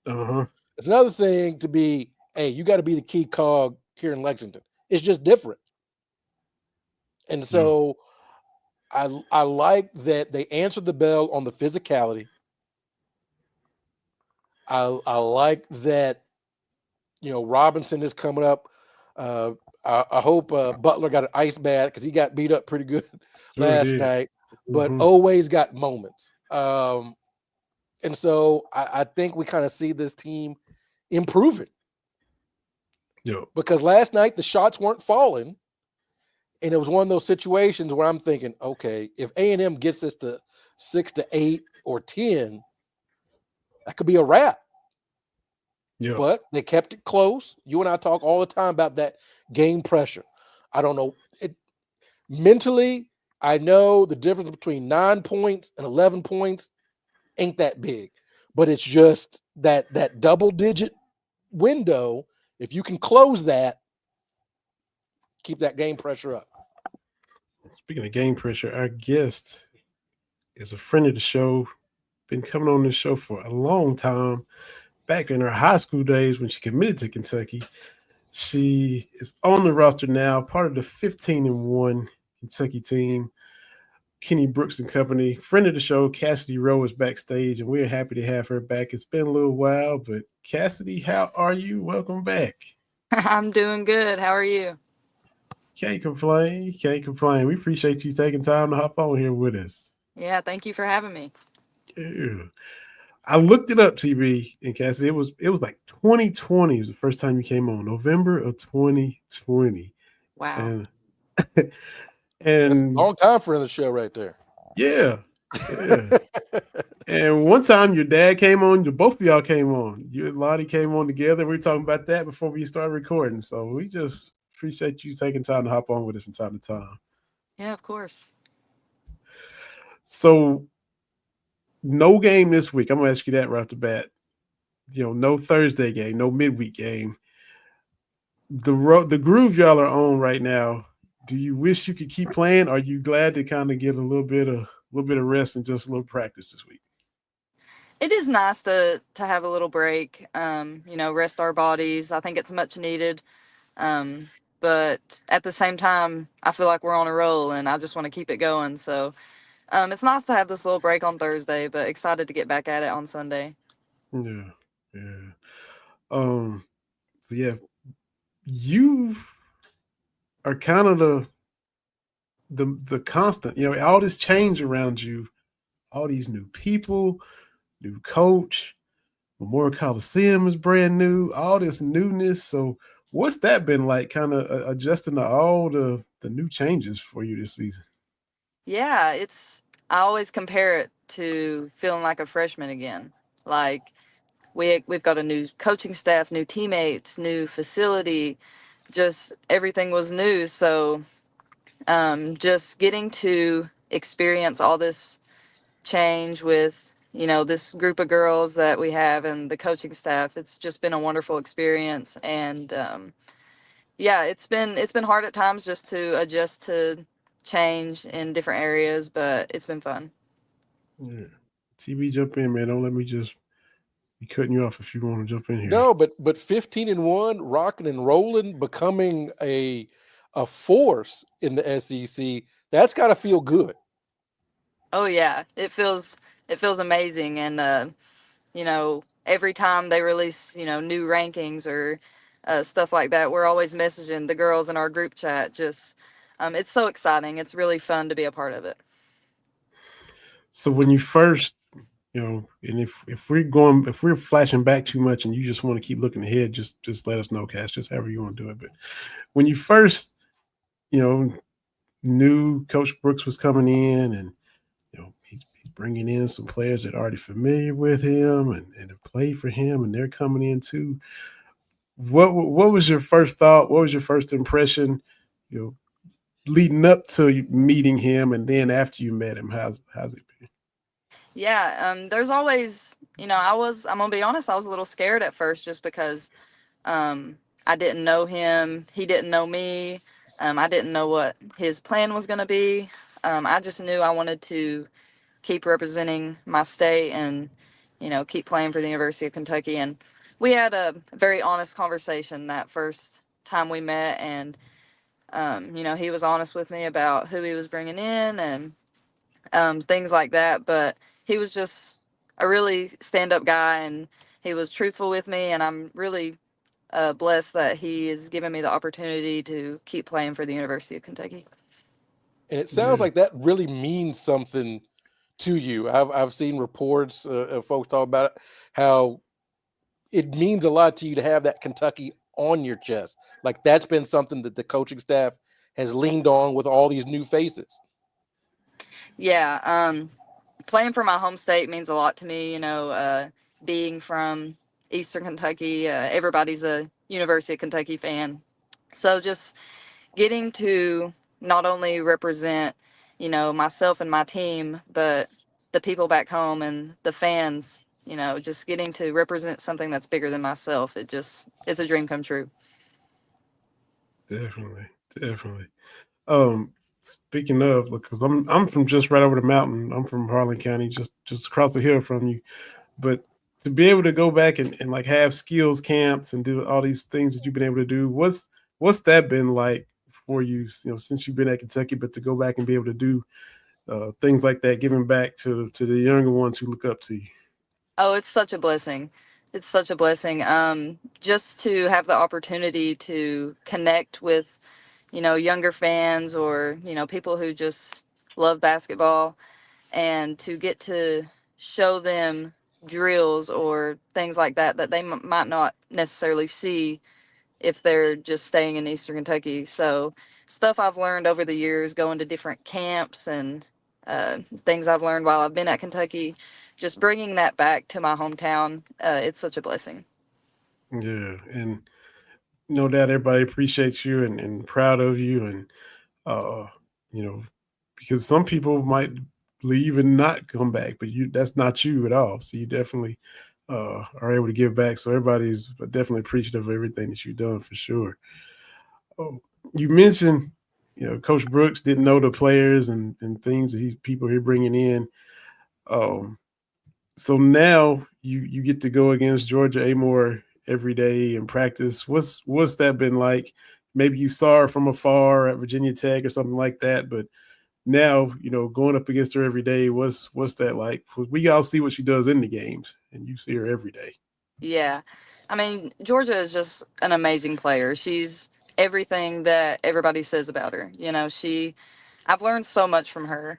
It's another thing to be, hey, you got to be the key cog here in Lexington. It's just different. And so I like that they answered the bell on the physicality. I like that, Robinson is coming up. I hope Butler got an ice bath because he got beat up pretty good last night, but always got moments. And so I think we kind of see this team improving. Because last night the shots weren't falling, and it was one of those situations where I'm thinking, okay, if A&M gets this to 6 to 8 or 10, that could be a wrap. But they kept it close. You and I talk all the time about that game pressure. I don't know. Mentally, I know the difference between 9 points and 11 points ain't that big. But it's just that double-digit window. If you can close that, keep that game pressure up. Speaking of game pressure, our guest is a friend of the show, been coming on this show for a long time. Back in her high school days when she committed to Kentucky. She is on the roster now, part of the 15-1 Kentucky team. Kenny Brooks and company. Friend of the show, Cassidy Rowe, is backstage, and we're happy to have her back. It's been a little while, but Cassidy, how are you? Welcome back. I'm doing good. How are you? Can't complain. We appreciate you taking time to hop on here with us. Yeah, thank you for having me. Yeah. I looked it up, TB and Cassidy. It was like 2020 was the first time you came on, November of 2020. Wow. And that's a long time for the show right there. Yeah. Yeah. And one time your dad came on, both of y'all came on. You and Lottie came on together. We were talking about that before we started recording. So we just appreciate you taking time to hop on with us from time to time. Yeah, of course. So no game this week. I'm gonna ask you that right off the bat. No Thursday game, no midweek game. The groove y'all are on right now. Do you wish you could keep playing? Or are you glad to kind of get a little bit of rest and just a little practice this week? It is nice to have a little break, rest our bodies. I think it's much needed. But at the same time, I feel like we're on a roll and I just want to keep it going. So it's nice to have this little break on Thursday, but excited to get back at it on Sunday. Yeah, yeah. So yeah, you are kind of the constant. All this change around you, all these new people, new coach. Memorial Coliseum is brand new. All this newness. So, what's that been like? Kind of adjusting to all the new changes for you this season. Yeah, I always compare it to feeling like a freshman again. Like we've got a new coaching staff, new teammates, new facility, just everything was new. So just getting to experience all this change with this group of girls that we have and the coaching staff, it's just been a wonderful experience. And yeah, it's been hard at times just to adjust to change in different areas, but it's been fun. Yeah. TB, jump in, man. Don't let me just be cutting you off if you want to jump in here. No, but 15-1, rocking and rolling, becoming a force in the SEC. That's got to feel good. Oh yeah, it feels amazing. And every time they release new rankings or stuff like that, we're always messaging the girls in our group chat. Just it's so exciting. It's really fun to be a part of it. So when you first, and if we're flashing back too much, and you just want to keep looking ahead, just let us know, Cass. Just however you want to do it. But when you first, you know, knew Coach Brooks was coming in, and he's bringing in some players that are already familiar with him and have played for him, and they're coming in too. What was your first thought? What was your first impression? You know, leading up to meeting him, and then after you met him, how's it been? Yeah, there's always, I'm gonna be honest, I was a little scared at first just because I didn't know him, he didn't know me, I didn't know what his plan was gonna be. I just knew I wanted to keep representing my state and, keep playing for the University of Kentucky. And we had a very honest conversation that first time we met, and he was honest with me about who he was bringing in and things like that. But he was just a really stand-up guy, and he was truthful with me, and I'm really blessed that he has given me the opportunity to keep playing for the University of Kentucky. And it sounds like that really means something to you. I've seen reports of folks talk about it, how it means a lot to you to have that Kentucky on your chest. Like that's been something that the coaching staff has leaned on with all these new faces. Yeah, playing for my home state means a lot to me. Being from Eastern Kentucky, everybody's a University of Kentucky fan. So just getting to not only represent, myself and my team, but the people back home and the fans, just getting to represent something that's bigger than myself. It's a dream come true. Definitely, definitely. Speaking of, because I'm from just right over the mountain. I'm from Harlan County, just across the hill from you. But to be able to go back and like have skills camps and do all these things that you've been able to do, what's that been like for you? Since you've been at Kentucky, but to go back and be able to do things like that, giving back to the younger ones who look up to you. Oh, it's such a blessing. It's such a blessing. Just to have the opportunity to connect with, younger fans or, people who just love basketball, and to get to show them drills or things like that that they might not necessarily see if they're just staying in Eastern Kentucky. So stuff I've learned over the years, going to different camps and things I've learned while I've been at Kentucky. Just bringing that back to my hometown, it's such a blessing. Yeah, and no doubt everybody appreciates you and proud of you, and uh, you know, because some people might leave and not come back, but that's not you at all. So you definitely are able to give back. So everybody's definitely appreciative of everything that you've done for sure. Oh, you mentioned, Coach Brooks didn't know the players and things that people here bringing in. Um, so now you get to go against Georgia Amore every day in practice. What's that been like? Maybe you saw her from afar at Virginia Tech or something like that, but now going up against her every day, what's that like? 'Cause we all see what she does in the games, and you see her every day. Yeah. I mean, Georgia is just an amazing player. She's everything that everybody says about her. I've learned so much from her,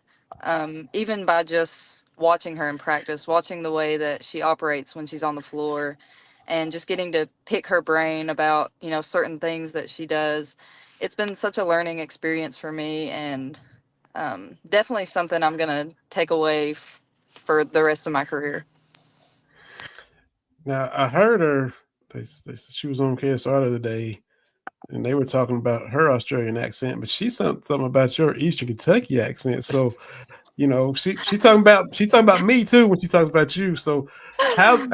even by just watching her in practice, watching the way that she operates when she's on the floor, and just getting to pick her brain about, certain things that she does. It's been such a learning experience for me, and definitely something I'm going to take away for the rest of my career. Now I heard her. She was on KSR the other day, and they were talking about her Australian accent, but she said something about your Eastern Kentucky accent. So she talking about me too when she talks about you. So how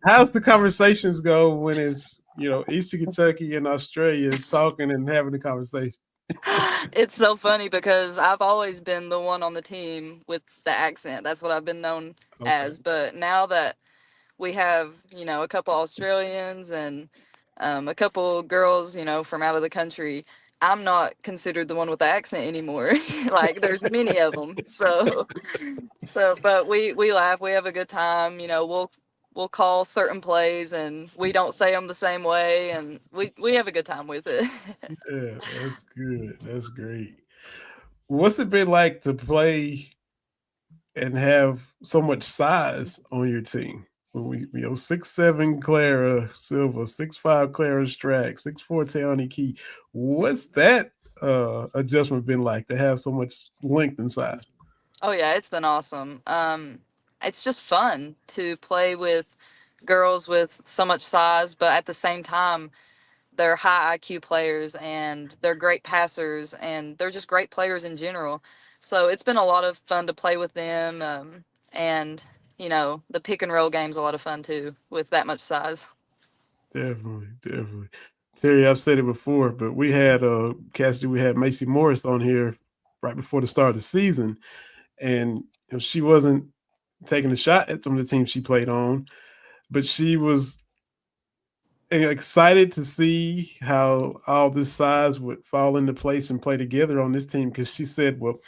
how's the conversations go when it's Eastern Kentucky and Australia talking and having a conversation? It's so funny because I've always been the one on the team with the accent. That's what I've been known Okay. as. But now that we have, a couple Australians and a couple girls, from out of the country, I'm not considered the one with the accent anymore. Like there's many of them. But we laugh. We have a good time. We'll call certain plays and we don't say them the same way, and we have a good time with it. Yeah, that's good. That's great. What's it been like to play and have so much size on your team? When 6'7" Clara Silva, 6'5" Clara Strack, 6'4" Townie Key. What's that adjustment been like to have so much length and size? Oh yeah, it's been awesome. It's just fun to play with girls with so much size, but at the same time, they're high IQ players and they're great passers and they're just great players in general. So it's been a lot of fun to play with them. And the pick and roll game's a lot of fun too with that much size. Definitely, definitely. Terry, I've said it before, but we had Cassidy, we had Macy Morris on here right before the start of the season, and she wasn't taking a shot at some of the teams she played on, but she was excited to see how all this size would fall into place and play together on this team because she said, "Well,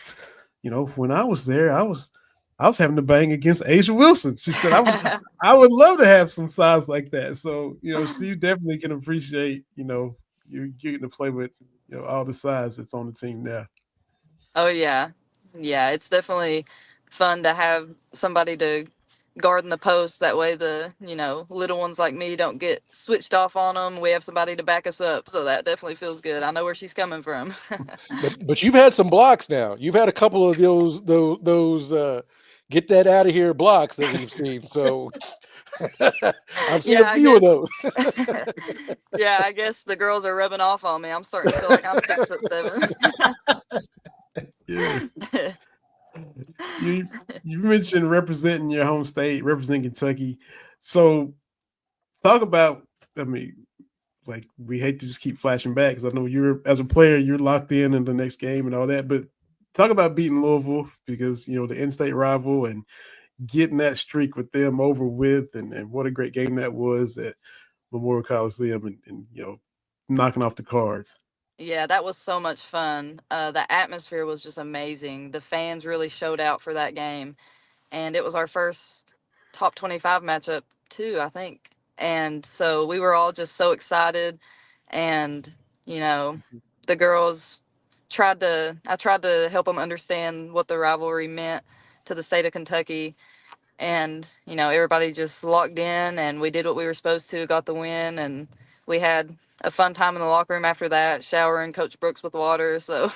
when I was there, I was having to bang against Asia Wilson." She said, "I would love to have some size like that." So she definitely can appreciate you getting to play with all the size that's on the team now. Oh yeah. Yeah, it's definitely fun to have somebody to guard in the post. That way the, little ones like me don't get switched off on them. We have somebody to back us up. So that definitely feels good. I know where she's coming from. But you've had some blocks now. You've had a couple of those get that out of here blocks that we've seen. So I've seen a Yeah, I few of guess. those. Yeah, I guess the girls are rubbing off on me. I'm starting to feel like I'm 6'7". Yeah. You mentioned representing your home state, representing Kentucky. So talk about, I mean, like we hate to just keep flashing back because I know you're as a player, you're locked in the next game and all that. But talk about beating Louisville because the in-state rival and getting that streak with them over with, and what a great game that was at Memorial Coliseum, and knocking off the Cards. Yeah, that was so much fun. The atmosphere was just amazing. The fans really showed out for that game, and it was our first top 25 matchup too, I think. And so we were all just so excited, and you know, the girls I tried to help them understand what the rivalry meant to the state of Kentucky, and everybody just locked in and we did what we were supposed to, got the win, and we had a fun time in the locker room after that, showering Coach Brooks with water. So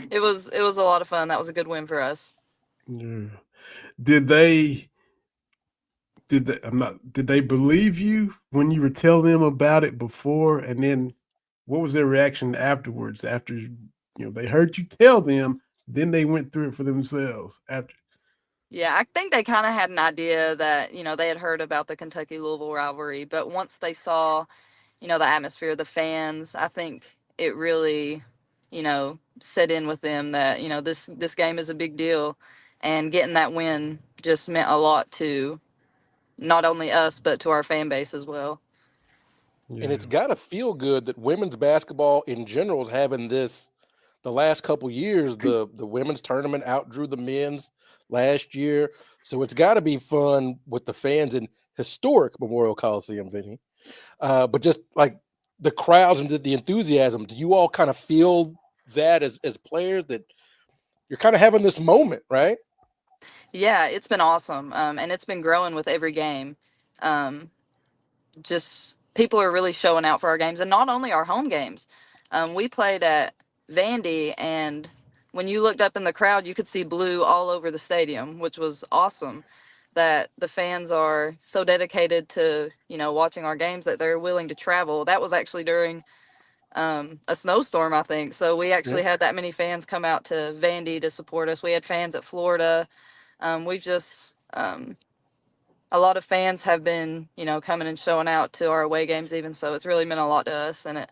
it was a lot of fun. That was a good win for us. Yeah. Did they? Did they believe you when you were telling them about it before, and then what was their reaction afterwards? After they heard you tell them, then they went through it for themselves. After, Yeah, I think they kind of had an idea that, they had heard about the Kentucky Louisville rivalry, but once they saw, the atmosphere, the fans, I think it really, set in with them that, this game is a big deal, and getting that win just meant a lot to not only us but to our fan base as well. And it's got to feel good that women's basketball in general is having this. The last couple years, the women's tournament outdrew the men's last year, so it's got to be fun with the fans in historic Memorial Coliseum, Vinny. But just like the crowds and the enthusiasm, do you all kind of feel that as players that you're kind of having this moment, right? Yeah, it's been awesome, and it's been growing with every game. Just people are really showing out for our games, and not only our home games. We played at Vandy, and when you looked up in the crowd, you could see blue all over the stadium, which was awesome. That the fans are so dedicated to watching our games that they're willing to travel. That was actually during a snowstorm, I think. So we actually had that many fans come out to Vandy to support us. We had fans at Florida. We've just a lot of fans have been, coming and showing out to our away games even. So it's really meant a lot to us, and it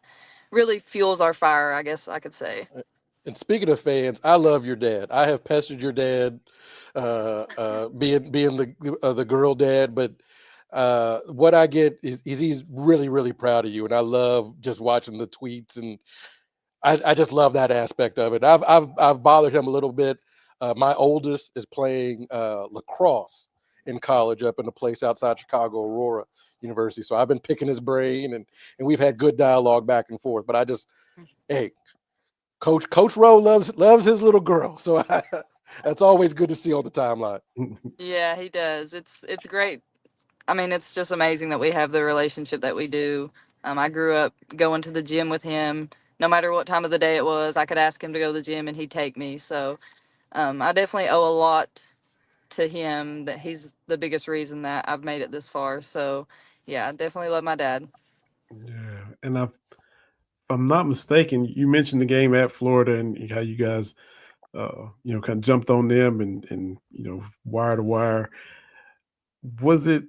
really fuels our fire, I guess I could say. And speaking of fans, I love your dad. I have pestered your dad, being the girl dad, but what I get is he's really, really proud of you, and I love just watching the tweets, and I just love that aspect of it. I've bothered him a little bit. My oldest is playing lacrosse in college up in a place outside Chicago, Aurora University. So I've been picking his brain, and we've had good dialogue back and forth. But hey, Coach Rowe loves his little girl, so that's always good to see on the timeline. Yeah, he does. It's great. I mean, it's just amazing that we have the relationship that we do. I grew up going to the gym with him. No matter what time of the day it was, I could ask him to go to the gym and he'd take me. So I definitely owe a lot to him, that he's the biggest reason that I've made it this far. So yeah, I definitely love my dad. Yeah, and if I'm not mistaken, you mentioned the game at Florida and how you guys, kind of jumped on them and wire to wire. Was it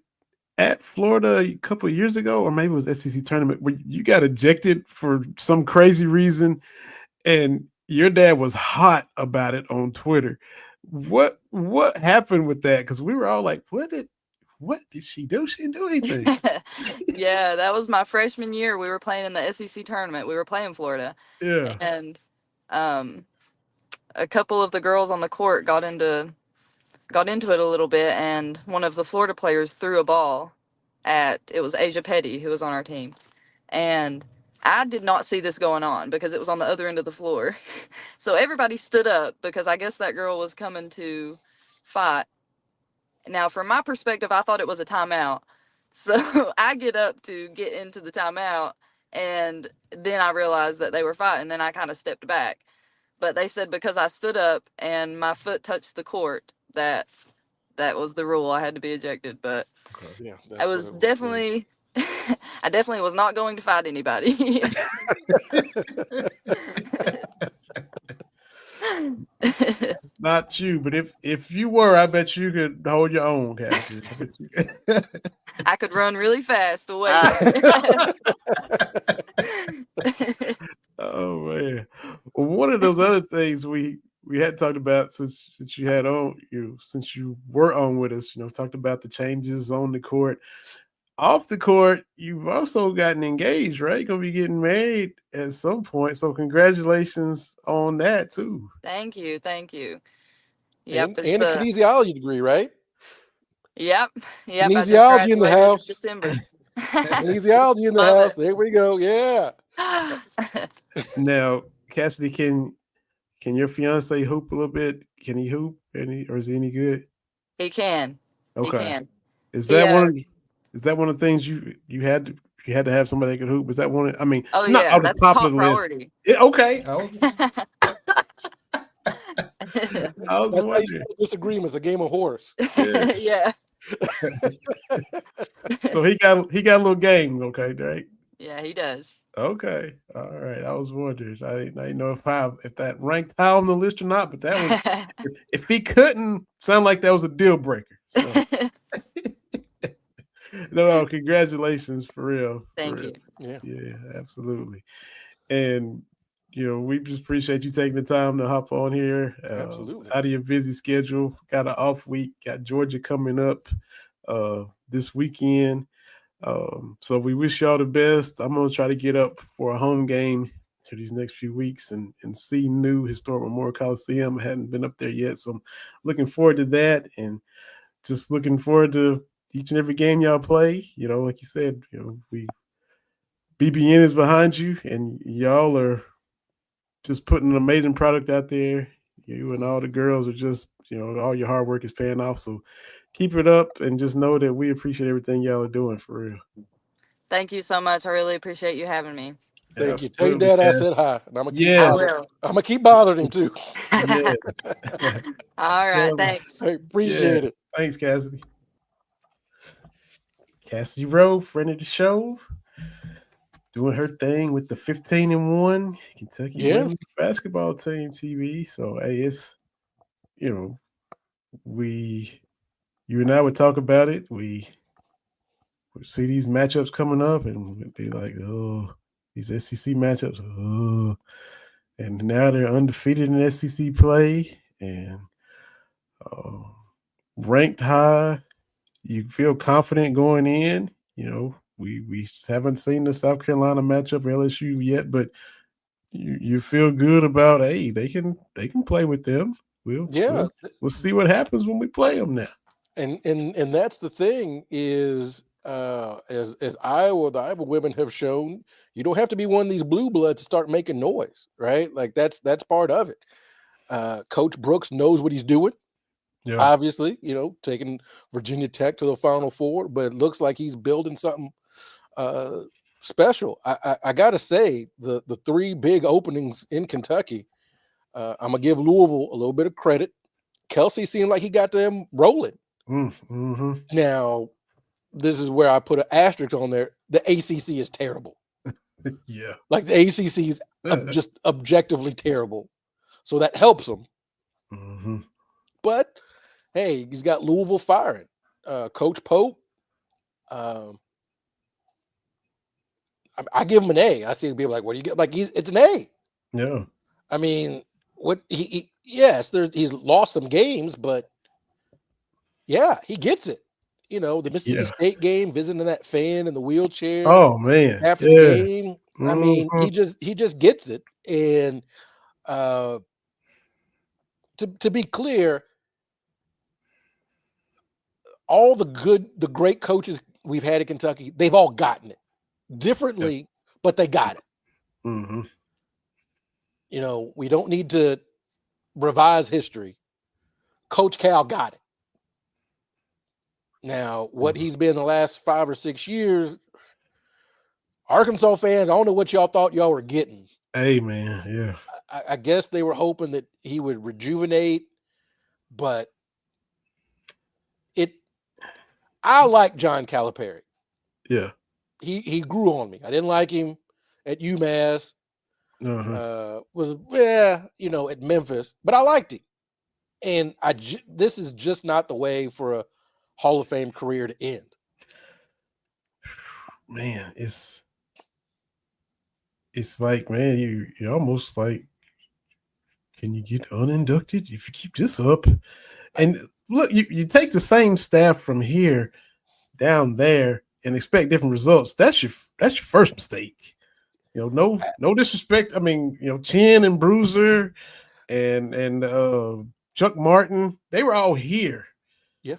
at Florida a couple of years ago, or maybe it was SEC tournament where you got ejected for some crazy reason, and your dad was hot about it on Twitter? What happened with that? Because we were all like, what did she do? She didn't do anything. Yeah, that was my freshman year. We were playing in the SEC tournament. We were playing Florida. Yeah. And a couple of the girls on the court got into it a little bit, and one of the Florida players threw a ball it was Asia Petty, who was on our team. And I did not see this going on because it was on the other end of the floor. So everybody stood up because I guess that girl was coming to fight. Now, from my perspective, I thought it was a timeout. So I get up to get into the timeout, and then I realized that they were fighting, and I kind of stepped back. But they said because I stood up and my foot touched the court, that was the rule. I had to be ejected. But Yeah, I was definitely I definitely was not going to fight anybody. It's not you, but if you were, I bet you could hold your own, Cassidy. I could run really fast away. Oh man. Well, one of those other things we had talked about since you had on since you were on with us, talked about the changes on the court. Off the court, you've also gotten engaged, right? You're gonna be getting married at some point. So congratulations on that too. Thank you. And Yep, a kinesiology degree, right? Yep. Kinesiology in the house. December. Kinesiology in the Love house. it. There we go. Yeah. Now, Cassidy, can your fiance hoop a little bit? Can he hoop? Or is he any good? He can. Okay. He can. Is that one of the things you had to have somebody that could hoop? Is that one? I mean, Oh not yeah, on the that's top top of the list. priority. Yeah, okay. I was That's how you wondering. settle disagreements, a game of horse. Yeah. So he got a little game, okay, right? Yeah, he does. Okay, all right. I was wondering. I didn't know if that ranked high on the list or not, but that was if he couldn't sound like that was a deal breaker. So no, congratulations for real. Thank for real. you. Yeah, absolutely. And we just appreciate you taking the time to hop on here. Absolutely. Out of your busy schedule, got an off week. Got Georgia coming up this weekend. So we wish y'all the best. I'm gonna try to get up for a home game for these next few weeks and see new historic Memorial Coliseum. I hadn't been up there yet, so I'm looking forward to that and just looking forward to each and every game y'all play. Like you said, we BBN is behind you, and y'all are just putting an amazing product out there. You and all the girls are just, all your hard work is paying off. So keep it up and just know that we appreciate everything y'all are doing for real. Thank you so much. I really appreciate you having me. Thank you. Tell your dad I said hi, and I'm gonna keep Yes. bothering. I'm gonna keep bothering him too. Yeah. All right. Thanks. I appreciate it. Thanks, Cassidy. Cassidy Rowe, friend of the show, doing her thing with the 15-1 Kentucky women's basketball team TV. So hey, it's you and I would talk about it. We would see these matchups coming up and we'd be like, oh, these SEC matchups, oh. And now they're undefeated in SEC play and ranked high. You feel confident going in. We haven't seen the South Carolina matchup LSU yet, but you feel good about they can play with them. We'll see what happens when we play them now. And that's the thing is as the Iowa women have shown, you don't have to be one of these blue bloods to start making noise, right? Like that's part of it. Coach Brooks knows what he's doing. Yeah. Obviously, taking Virginia Tech to the Final Four, but it looks like he's building something special. I gotta say, the three big openings in Kentucky, I'm gonna give Louisville a little bit of credit. Kelsey seemed like he got them rolling. Mm-hmm. Now, this is where I put an asterisk on there. The ACC is terrible. Yeah, like the ACC is just objectively terrible, so that helps them. Mm-hmm. But hey, he's got Louisville firing. Coach Pope, I give him an A. I see people like, what do you get? Like it's an A. Yeah. I mean, what yes, he's lost some games, but yeah, he gets it. The Mississippi State game, visiting that fan in the wheelchair. Oh man, after the game. Mm-hmm. I mean, he just gets it. And to be clear, all the great coaches we've had at Kentucky, they've all gotten it differently, but they got it. Mm-hmm. We don't need to revise history. Coach Cal got it. Now, what he's been the last 5 or 6 years, Arkansas fans, I don't know what y'all thought y'all were getting. Hey, man, yeah. I guess they were hoping that he would rejuvenate, but I like John Calipari. Yeah. He grew on me. I didn't like him at UMass. Was at Memphis, but I liked him. And this is just not the way for a Hall of Fame career to end. Man, it's like, man, you almost like, can you get uninducted if you keep this up? And look, you take the same staff from here down there and expect different results. That's your first mistake. No disrespect. I mean, Chin and Bruiser and Chuck Martin, they were all here. Yeah.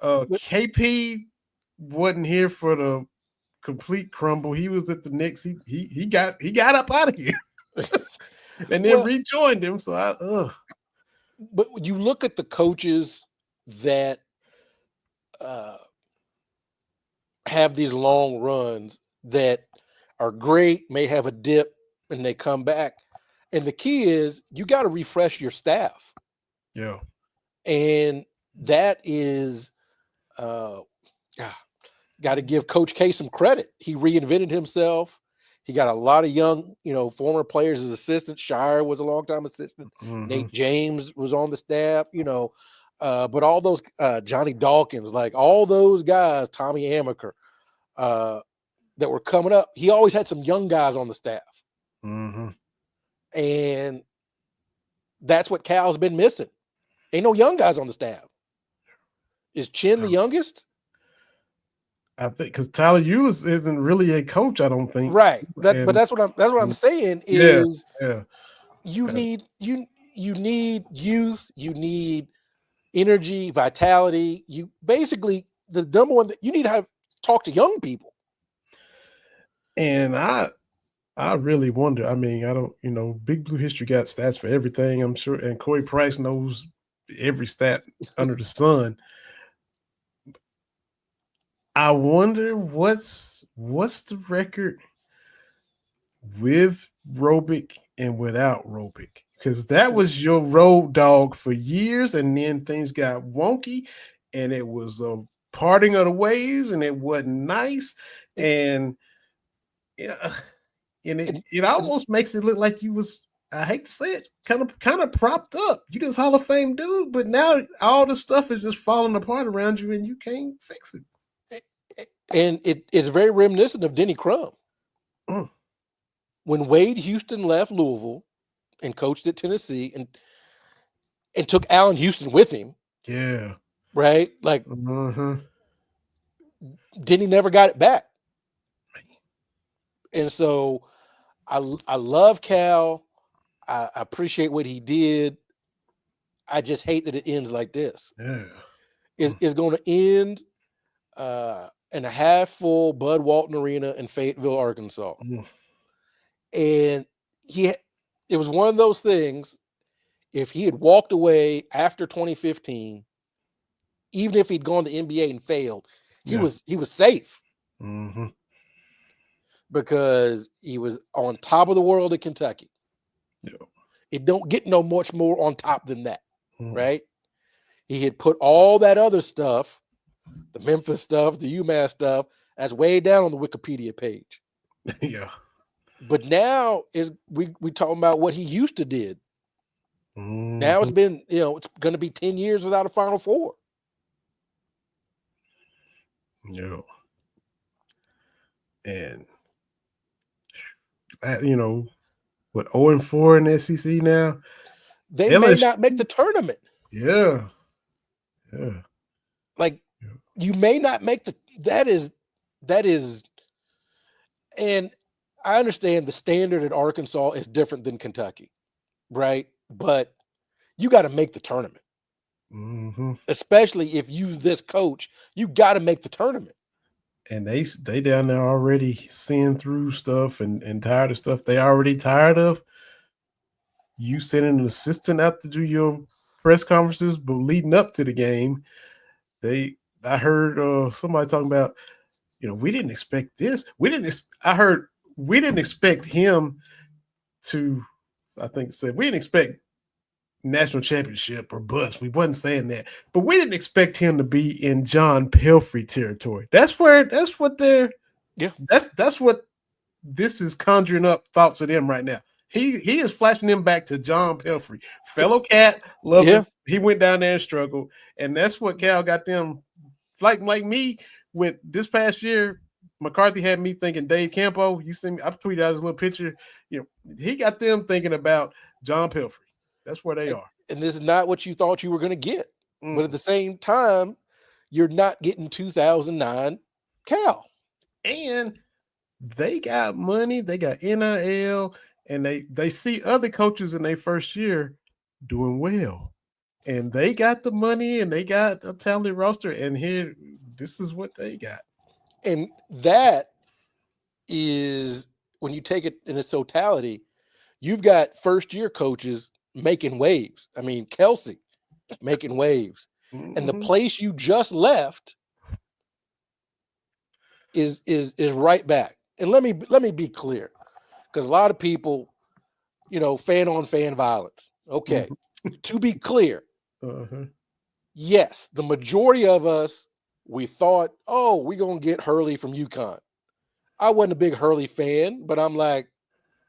KP wasn't here for the complete crumble. He was at the Knicks. He got up out of here. And then rejoined him. So But when you look at the coaches that have these long runs that are great, may have a dip, and they come back. And the key is you got to refresh your staff. Yeah. And that is got to give Coach K some credit. He reinvented himself. He got a lot of young, former players as assistants. Shire was a longtime assistant. Mm-hmm. Nate James was on the staff, but all those Johnny Dawkins, like all those guys, Tommy Amaker, that were coming up, he always had some young guys on the staff. Mm-hmm. And that's what Cal's been missing. Ain't no young guys on the staff. Is Chin the youngest? I think because Tyler Eulis isn't really a coach, I don't think. Right. But that's what I'm saying is you need youth, you need energy, vitality. You basically the number one that you need to have talk to young people. And I really wonder. I mean, I don't, Big Blue History got stats for everything, I'm sure, and Corey Price knows every stat under the sun. I wonder what's the record with Robick and without Robick, because that was your road dog for years, and then things got wonky, and it was a parting of the ways, and it wasn't nice, and it almost makes it look like you was, I hate to say it, kind of propped up. You this Hall of Fame dude, but now all the stuff is just falling apart around you, and you can't fix it. And it is very reminiscent of Denny Crum. When Wade Houston left Louisville and coached at Tennessee and took Allen Houston with him. Yeah. Right? Like Denny never got it back. And so I love Cal. I appreciate what he did. I just hate that it ends like this. Yeah. It's going to end in a half full Bud Walton Arena in Fayetteville, Arkansas. And it was one of those things. If he had walked away after 2015, even if he'd gone to NBA and failed, he was safe. Because he was on top of the world at Kentucky. It don't get no much more on top than that, right? He had put all that other stuff, the Memphis stuff, the UMass stuff, that's way down on the Wikipedia page. Yeah. But now we talking about what he used to did. Now it's been, it's going to be 10 years without a Final Four. Yeah. And what 0-4 in the SEC now? They may not make the tournament. Yeah. Like you may not make that is, and I understand the standard at Arkansas is different than Kentucky, right? But you got to make the tournament. Especially if you this coach, you got to make the tournament. And they down there already seeing through stuff and tired of stuff they already tired of. You sending an assistant out to do your press conferences, but leading up to the game, I heard somebody talking about, we didn't expect this. We didn't expect him to, I think said, we didn't expect national championship or bust. We wasn't saying that, but we didn't expect him to be in John Pelphrey territory. That's what this is conjuring up thoughts of them right now. He is flashing them back to John Pelphrey, fellow Cat, love him. He went down there and struggled, and that's what Cal got them. Like me with this past year, McCarthy had me thinking Dave Campo. You see me, I tweeted out his little picture. He got them thinking about John Pelphrey. That's where they are. And this is not what you thought you were going to get. But at the same time, you're not getting 2009 Cal. And they got money. They got NIL. And they see other coaches in their first year doing well. And they got the money and they got a talented roster. And here, this is what they got. And that is, when you take it in its totality, you've got first-year coaches making waves. I mean, Kelsey making waves. And the place you just left is right back. And let me be clear, because a lot of people, fan on fan violence. Okay. To be clear, Yes, the majority of us, we thought, oh, we're going to get Hurley from UConn. I wasn't a big Hurley fan, but I'm like,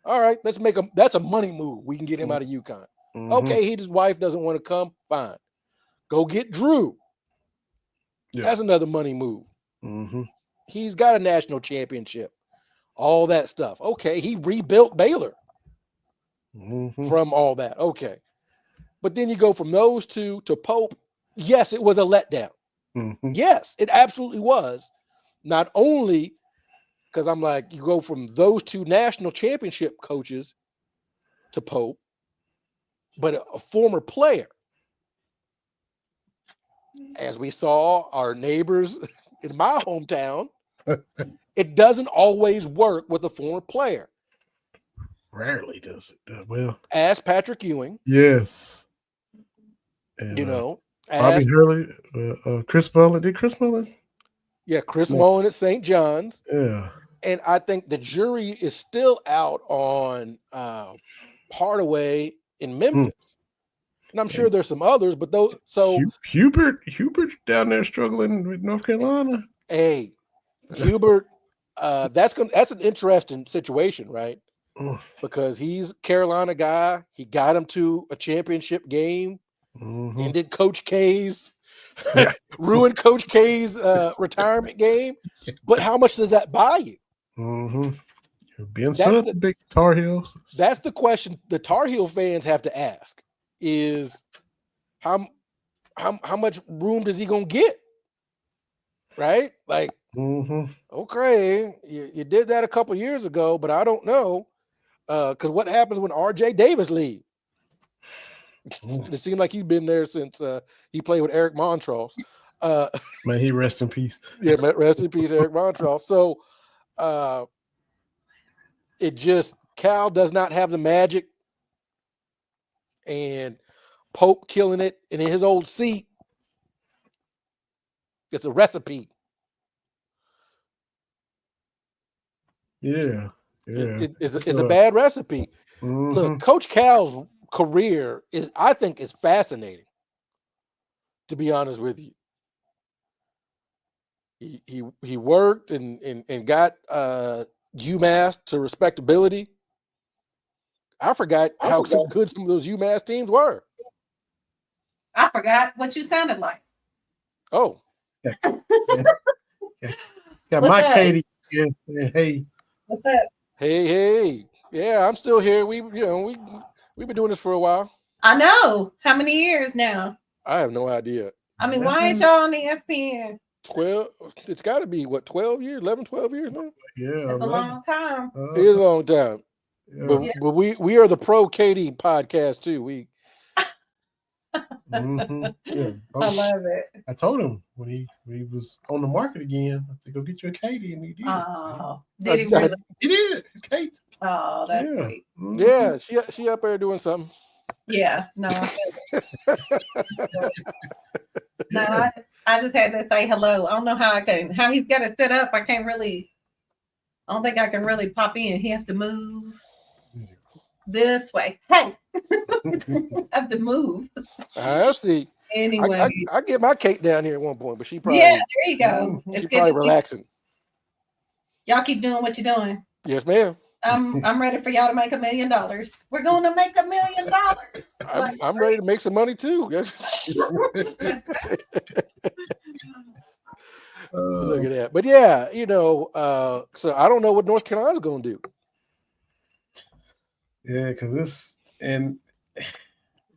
all right, that's a money move. We can get him out of UConn. Okay, his wife doesn't want to come. Fine. Go get Drew. Yeah. That's another money move. He's got a national championship. All that stuff. Okay, he rebuilt Baylor from all that. Okay. But then you go from those two to Pope. Yes, it was a letdown. Yes, it absolutely was. Not only because I'm like, you go from those two national championship coaches to Pope, but a former player. As we saw our neighbors in my hometown, it doesn't always work with a former player. Rarely does it. Well, ask Patrick Ewing. Yes. And, Bobby Hurley, Chris Mullin. Did Chris Mullin? Yeah, Chris Mullin at St. John's. Yeah. And I think the jury is still out on Hardaway in Memphis. And I'm sure there's some others, but those. So Hubert down there struggling with North Carolina. Hey, Hubert, that's an interesting situation, right? Because he's a Carolina guy. He got him to a championship game. Ended Coach K's, ruined Coach K's retirement game. But how much does that buy you? Being such big Tar Heels. That's the question the Tar Heel fans have to ask: is how much room does he gonna get? Right? Like, okay, you did that a couple years ago, but I don't know. Because what happens when RJ Davis leaves? It seemed like he's been there since he played with Eric Montross. May he rest in peace. Yeah, rest in peace, Eric Montross. So Cal does not have the magic, and Pope killing it in his old seat. It's a recipe. Yeah. It's a bad recipe. Look, Coach Cal's career is fascinating, to be honest with you. He worked and got UMass to respectability. I forgot how good some of those UMass teams were. I forgot what you sounded like. Oh. Yeah, my Katie. Yeah, hey. What's up? Hey. Yeah, I'm still here. We've been doing this for a while. I know. How many years now? I have no idea. I mean, why ain't y'all on the ESPN? 12. It's got to be 12 years, 11, 12 years now. Yeah, it's a long time. It is a long time. Yeah. But we are the Pro Katie podcast too. We. Yeah. I love it. I told him when he was on the market again, I said, "Go get you a Katie," and he did. Oh, did he really? He did. It's Kate. Oh, that's sweet. Yeah, she up there doing something. Yeah, no. No, I just had to say hello. I don't know how he's got it set up. I don't think I can really pop in. He has to move this way. Hey, I have to move. I see. Anyway, I get my Kate down here at one point, but she probably there you go. She's probably relaxing. Y'all keep doing what you're doing. Yes, ma'am. I'm ready for y'all to make $1 million. We're going to make $1 million. I'm ready to make some money too. Look at that. But yeah, so I don't know what North Carolina's going to do. Yeah, because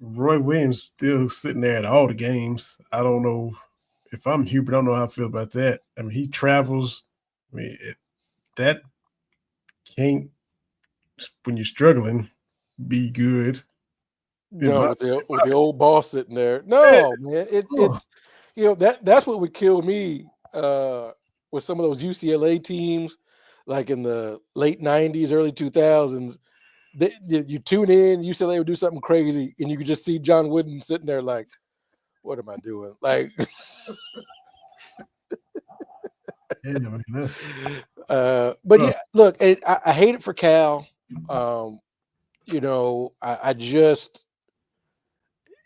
Roy Williams still sitting there at all the games. I don't know if I'm Hubert. I don't know how I feel about that. I mean, he travels. I mean, that can't, when you're struggling, be good. No, with the old boss sitting there. No, man, it's that's what would kill me with some of those UCLA teams, like in the late '90s, early 2000s. You tune in, UCLA would do something crazy, and you could just see John Wooden sitting there like, "What am I doing?" Like. But yeah, look, I hate it for Cal. I just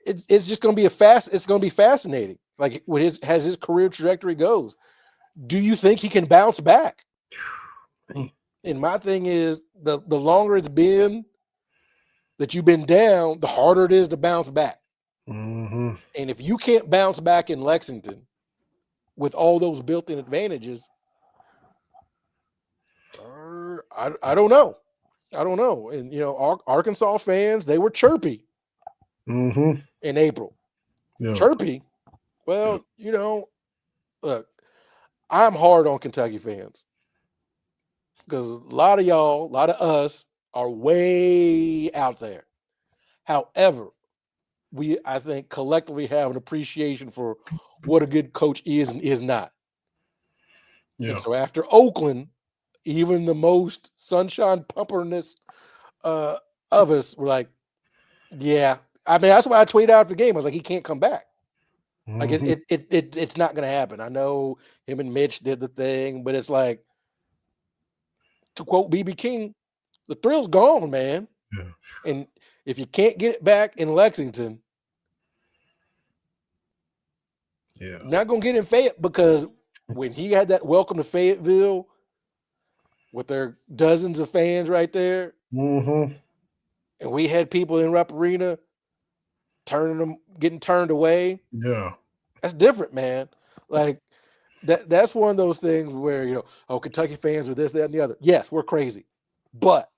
it's just going to be it's going to be fascinating. Like as his career trajectory goes, do you think he can bounce back? And my thing is the longer it's been that you've been down, the harder it is to bounce back. Mm-hmm. And if you can't bounce back in Lexington with all those built-in advantages, I don't know. I don't know. And Arkansas fans, they were chirpy Mm-hmm. in April. Yeah. Chirpy. Well, look, I'm hard on Kentucky fans because a lot of us are way out there. However, I think collectively have an appreciation for what a good coach is and is not. Yeah. And so after Oakland, even the most sunshine pumperness of us were like, yeah. I mean, that's why I tweeted after the game. I was like, he can't come back. Like it's not going to happen. I know him and Mitch did the thing, but it's like, to quote BB King, the thrill's gone, man. Yeah. And if you can't get it back in Lexington, yeah, you're not going to get in Fayette, because when he had that welcome to Fayetteville with their dozens of fans right there, mm-hmm. and we had people in Rupp Arena getting turned away. Yeah. That's different, man. Like that's one of those things where, Kentucky fans are this, that, and the other. Yes, we're crazy. But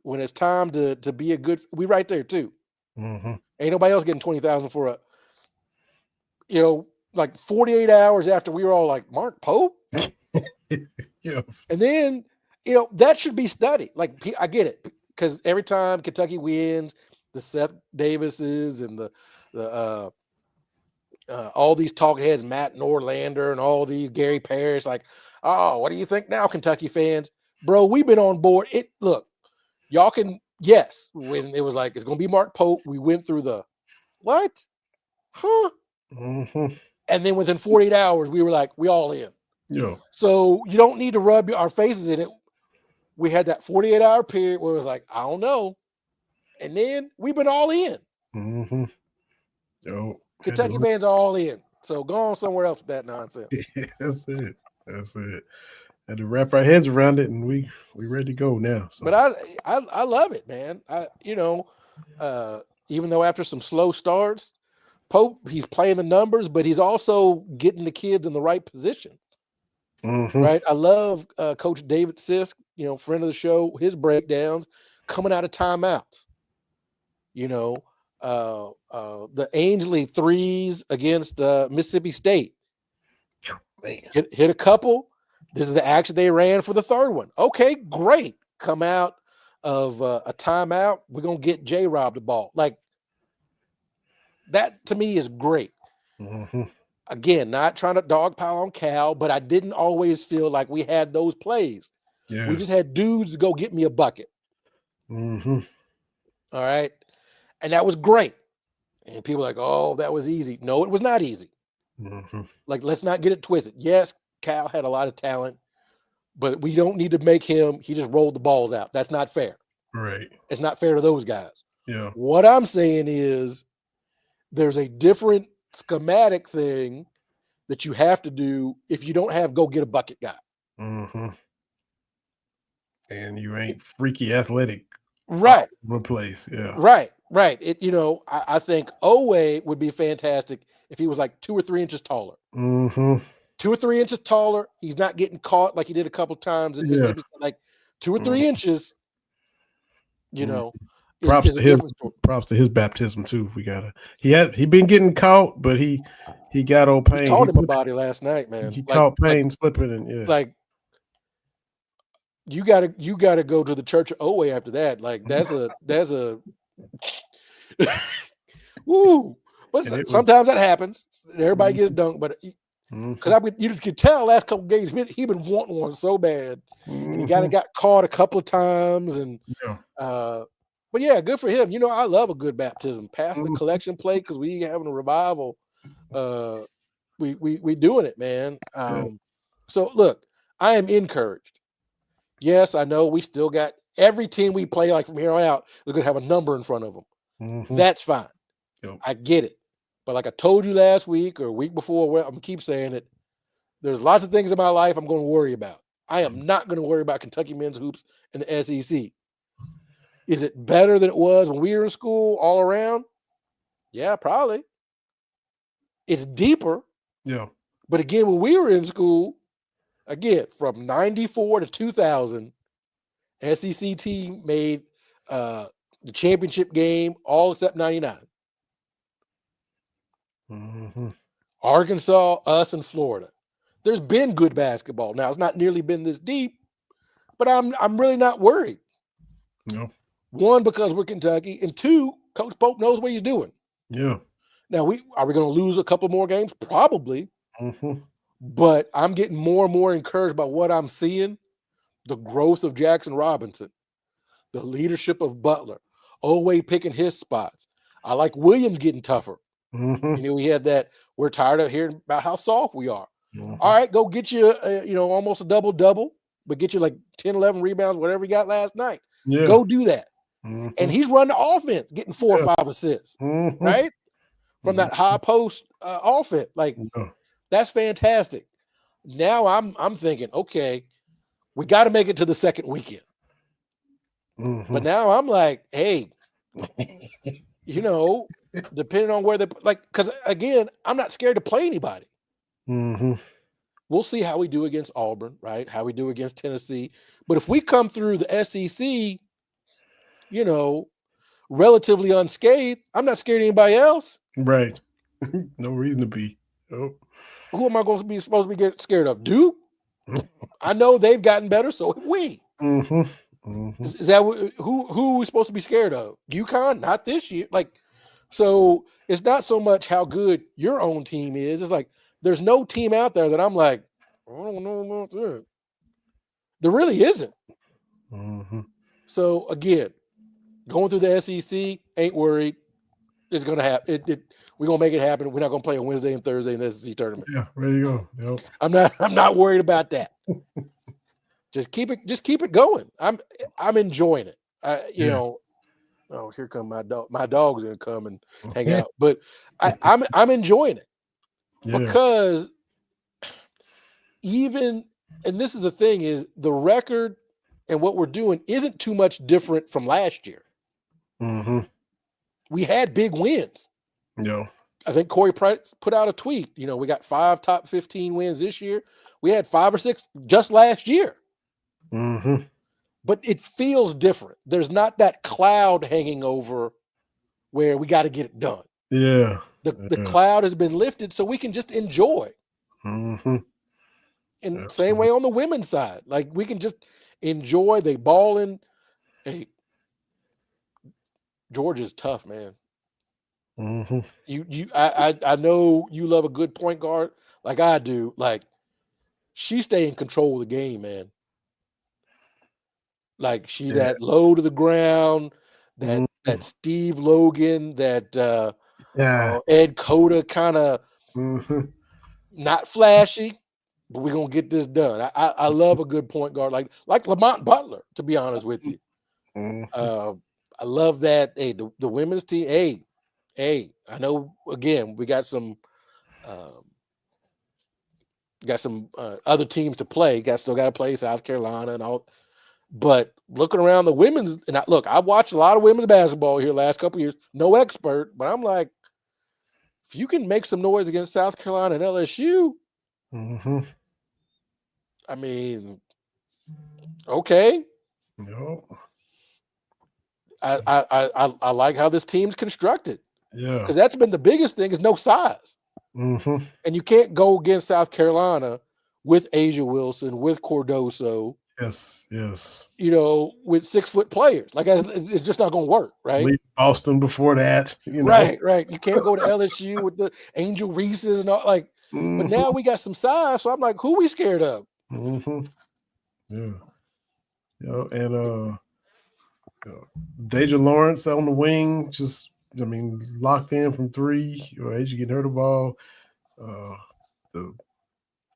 when it's time to be a good, we right there too. Mm-hmm. Ain't nobody else getting 20,000 for like 48 hours after we were all like, Mark Pope? Yeah. And then, that should be studied. Like, I get it, because every time Kentucky wins, the Seth Davises and the all these talking heads, Matt Norlander and all these Gary Parrish, like, oh, what do you think now, Kentucky fans? Bro, we've been on board. Look, y'all can, yes, when it was like, it's going to be Mark Pope, we went through the, what? Huh? Mm-hmm. And then within 48 hours, we were like, we all in. Yeah. So you don't need to rub our faces in it. We had that 48-hour period where it was like, I don't know. And then we've been all in. Mm-hmm. Yo, Kentucky fans are all in. So go on somewhere else with that nonsense. That's it. And to wrap our heads around it, and we ready to go now. So. But I love it, man. Even though after some slow starts, Pope, he's playing the numbers, but he's also getting the kids in the right position. Mm-hmm. Right. I love Coach David Sisk, friend of the show, his breakdowns coming out of timeouts. The Ainsley threes against Mississippi State. Man. Hit a couple. This is the action they ran for the third one. Okay, great. Come out of a timeout. We're going to get J-Rob the ball. Like, that to me is great. Mm-hmm. Again, not trying to dogpile on Cal, but I didn't always feel like we had those plays. Yeah. We just had dudes go get me a bucket. Mm-hmm. All right. And that was great. And people are like, oh, that was easy. No, it was not easy. Mm-hmm. Like, let's not get it twisted. Yes, Cal had a lot of talent, but we don't need to make he just rolled the balls out. That's not fair. Right. It's not fair to those guys. Yeah. What I'm saying is there's a different schematic thing that you have to do if you don't have go get a bucket guy. Mm-hmm. And you ain't freaky athletic. Right. Replace. Yeah. Right. I think Owe would be fantastic if he was like 2 or 3 inches taller. Mm-hmm. 2 or 3 inches taller. He's not getting caught like he did a couple times in Mississippi. Like 2 or 3 inches, Props to his baptism too. He been getting caught, but he got old Payne. He caught him about it last night, man. He caught Payne slipping, and like you gotta go to the Church of Owe after that. Like that's a woo. But sometimes that happens. Everybody gets dunked, but because you could tell last couple games he been wanting one so bad, and he got caught a couple of times, and but yeah, good for him. I love a good baptism. Pass the collection plate because we having a revival. We doing it, man. So look, I am encouraged. Yes, I know we still got every team we play like from here on out is going to have a number in front of them. That's fine. Yep. I get it. But like I told you last week or a week before, I'm keep saying it. There's lots of things in my life I'm going to worry about. I am not going to worry about Kentucky men's hoops in the SEC. Is it better than it was when we were in school all around? Yeah, probably. It's deeper. Yeah. But again, when we were in school, again, from 94 to 2000, SEC team made the championship game all except 99. Arkansas, us, and Florida. There's been good basketball. Now, it's not nearly been this deep, but I'm really not worried. No. One, because we're Kentucky, and two, Coach Pope knows what he's doing. Yeah. Now, are we going to lose a couple more games? Probably. But I'm getting more and more encouraged by what I'm seeing. The growth of Jackson Robinson, the leadership of Butler, Oweh picking his spots. I like Williams getting tougher. We had that. We're tired of hearing about how soft we are. All right, go get you, almost a double-double, but get you like 10, 11 rebounds, whatever you got last night. Yeah. Go do that. And he's running the offense, getting 4 or 5 assists, right? From that high post offense. Like, that's fantastic. Now I'm thinking, okay, we got to make it to the second weekend. But now I'm like, hey, depending on where because again, I'm not scared to play anybody. We'll see how we do against Auburn, right? How we do against Tennessee. But if we come through the SEC, relatively unscathed, I'm not scared of anybody else. Right. No reason to be. Oh. Who am I supposed to be scared of? Duke? I know they've gotten better, so have we. Is that who are we supposed to be scared of? UConn? Not this year. So it's not so much how good your own team is. It's like there's no team out there that I'm like, I don't know about that. There really isn't. So again, going through the SEC, ain't worried. It's gonna happen. We're gonna make it happen. We're not gonna play on Wednesday and Thursday in the SEC tournament. Yeah, there you go. Yep. I'm not worried about that. Just keep it going. I'm enjoying it. Oh, here come my dog. My dog's gonna come and hang out. But I'm enjoying it because and this is the thing, is the record and what we're doing isn't too much different from last year. We had big wins. Yeah. I think Corey Price put out a tweet. We got 5 top 15 wins this year. We had 5 or 6 just last year. But it feels different. There's not that cloud hanging over where we got to get it done. Yeah. The cloud has been lifted so we can just enjoy. And same way on the women's side. Like, we can just enjoy. They balling. Hey, Georgia's tough, man. I know you love a good point guard like I do. Like, she stay in control of the game, man. Like, that low to the ground, that Steve Logan, that Ed Cota kind of not flashy, but we're gonna get this done. I love a good point guard like Lamont Butler, to be honest with you. I love that. Hey, the women's team. Hey, I know. Again, we got some other teams to play. Still got to play South Carolina and all. But looking around the women's, and I've watched a lot of women's basketball here the last couple of years. No expert, but I'm like, if you can make some noise against South Carolina and LSU, I mean, okay. No. I like how this team's constructed. Yeah. Because that's been the biggest thing, is no size. And you can't go against South Carolina with Asia Wilson, with Cardoso. Yes. With 6-foot players. Like, it's just not going to work, right? Leave Boston before that. Right. You can't go to LSU with the Angel Reeses and all. Like, but now we got some size, so I'm like, who we scared of? Yeah. And Deja Lawrence on the wing, locked in from 3. Asia getting her the ball. The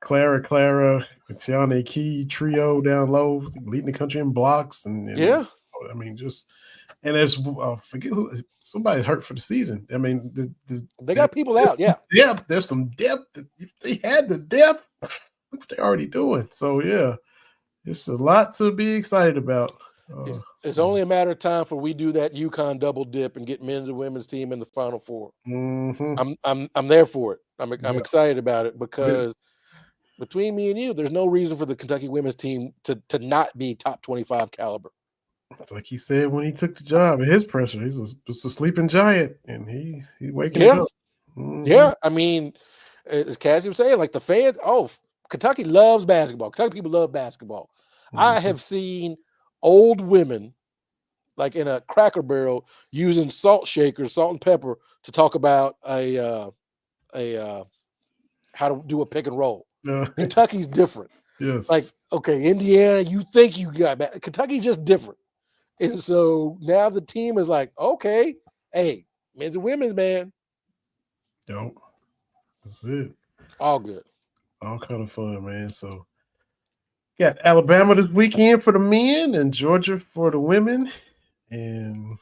Clara, Tiana Key trio down low, leading the country in blocks, and And there's forget who somebody's hurt for the season. I mean, they got people out. Yeah, depth. There's some depth. If they had the depth, look what they're already doing. So yeah, it's a lot to be excited about. It's only a matter of time for we do that UConn double dip and get men's and women's team in the Final Four. Mm-hmm. I'm there for it. I'm excited about it because between me and you, there's no reason for the Kentucky women's team to not be top 25 caliber. It's like he said when he took the job. His pressure, he's a sleeping giant, and he waking up. Mm-hmm. Yeah, I mean, as Cassidy was saying, like the fans. Oh, Kentucky loves basketball. Kentucky people love basketball. Mm-hmm. I have seen old women, like in a Cracker Barrel, using salt shakers, salt and pepper, to talk about a how to do a pick and roll. Kentucky's different. Yes. Like, okay, Indiana, you think you got back. Kentucky's just different. And so now the team is like, okay, hey, men's and women's, man. Yo, that's it. All good. All kind of fun, man. So got Alabama this weekend for the men and Georgia for the women. And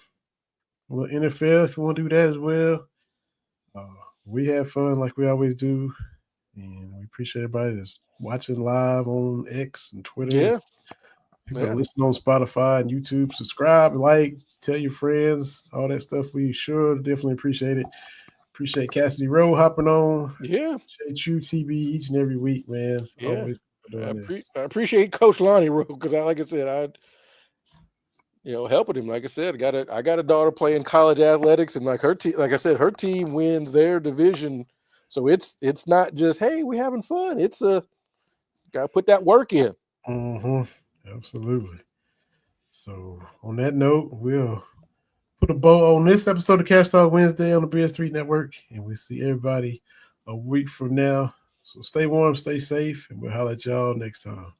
a little NFL if you want to do that as well. We have fun like we always do. And we appreciate everybody that's watching live on X and Twitter. Yeah. People listen on Spotify and YouTube. Subscribe, like, tell your friends, all that stuff. We sure definitely appreciate it. Appreciate Cassidy Rowe hopping on. Yeah. Appreciate you, TB, each and every week, man. Yeah. Always doing this. I appreciate Coach Lonnie Rowe because, like I said, helping him. Like I said, I got a daughter playing college athletics, and like her team, like I said, her team wins their division. So it's not just, hey, we're having fun. It's gotta put that work in. Mm-hmm. Absolutely. So on that note, we'll put a bow on this episode of Cash Talk Wednesday on the BS3 Network, and we'll see everybody a week from now. So stay warm, stay safe, and we'll holler at y'all next time.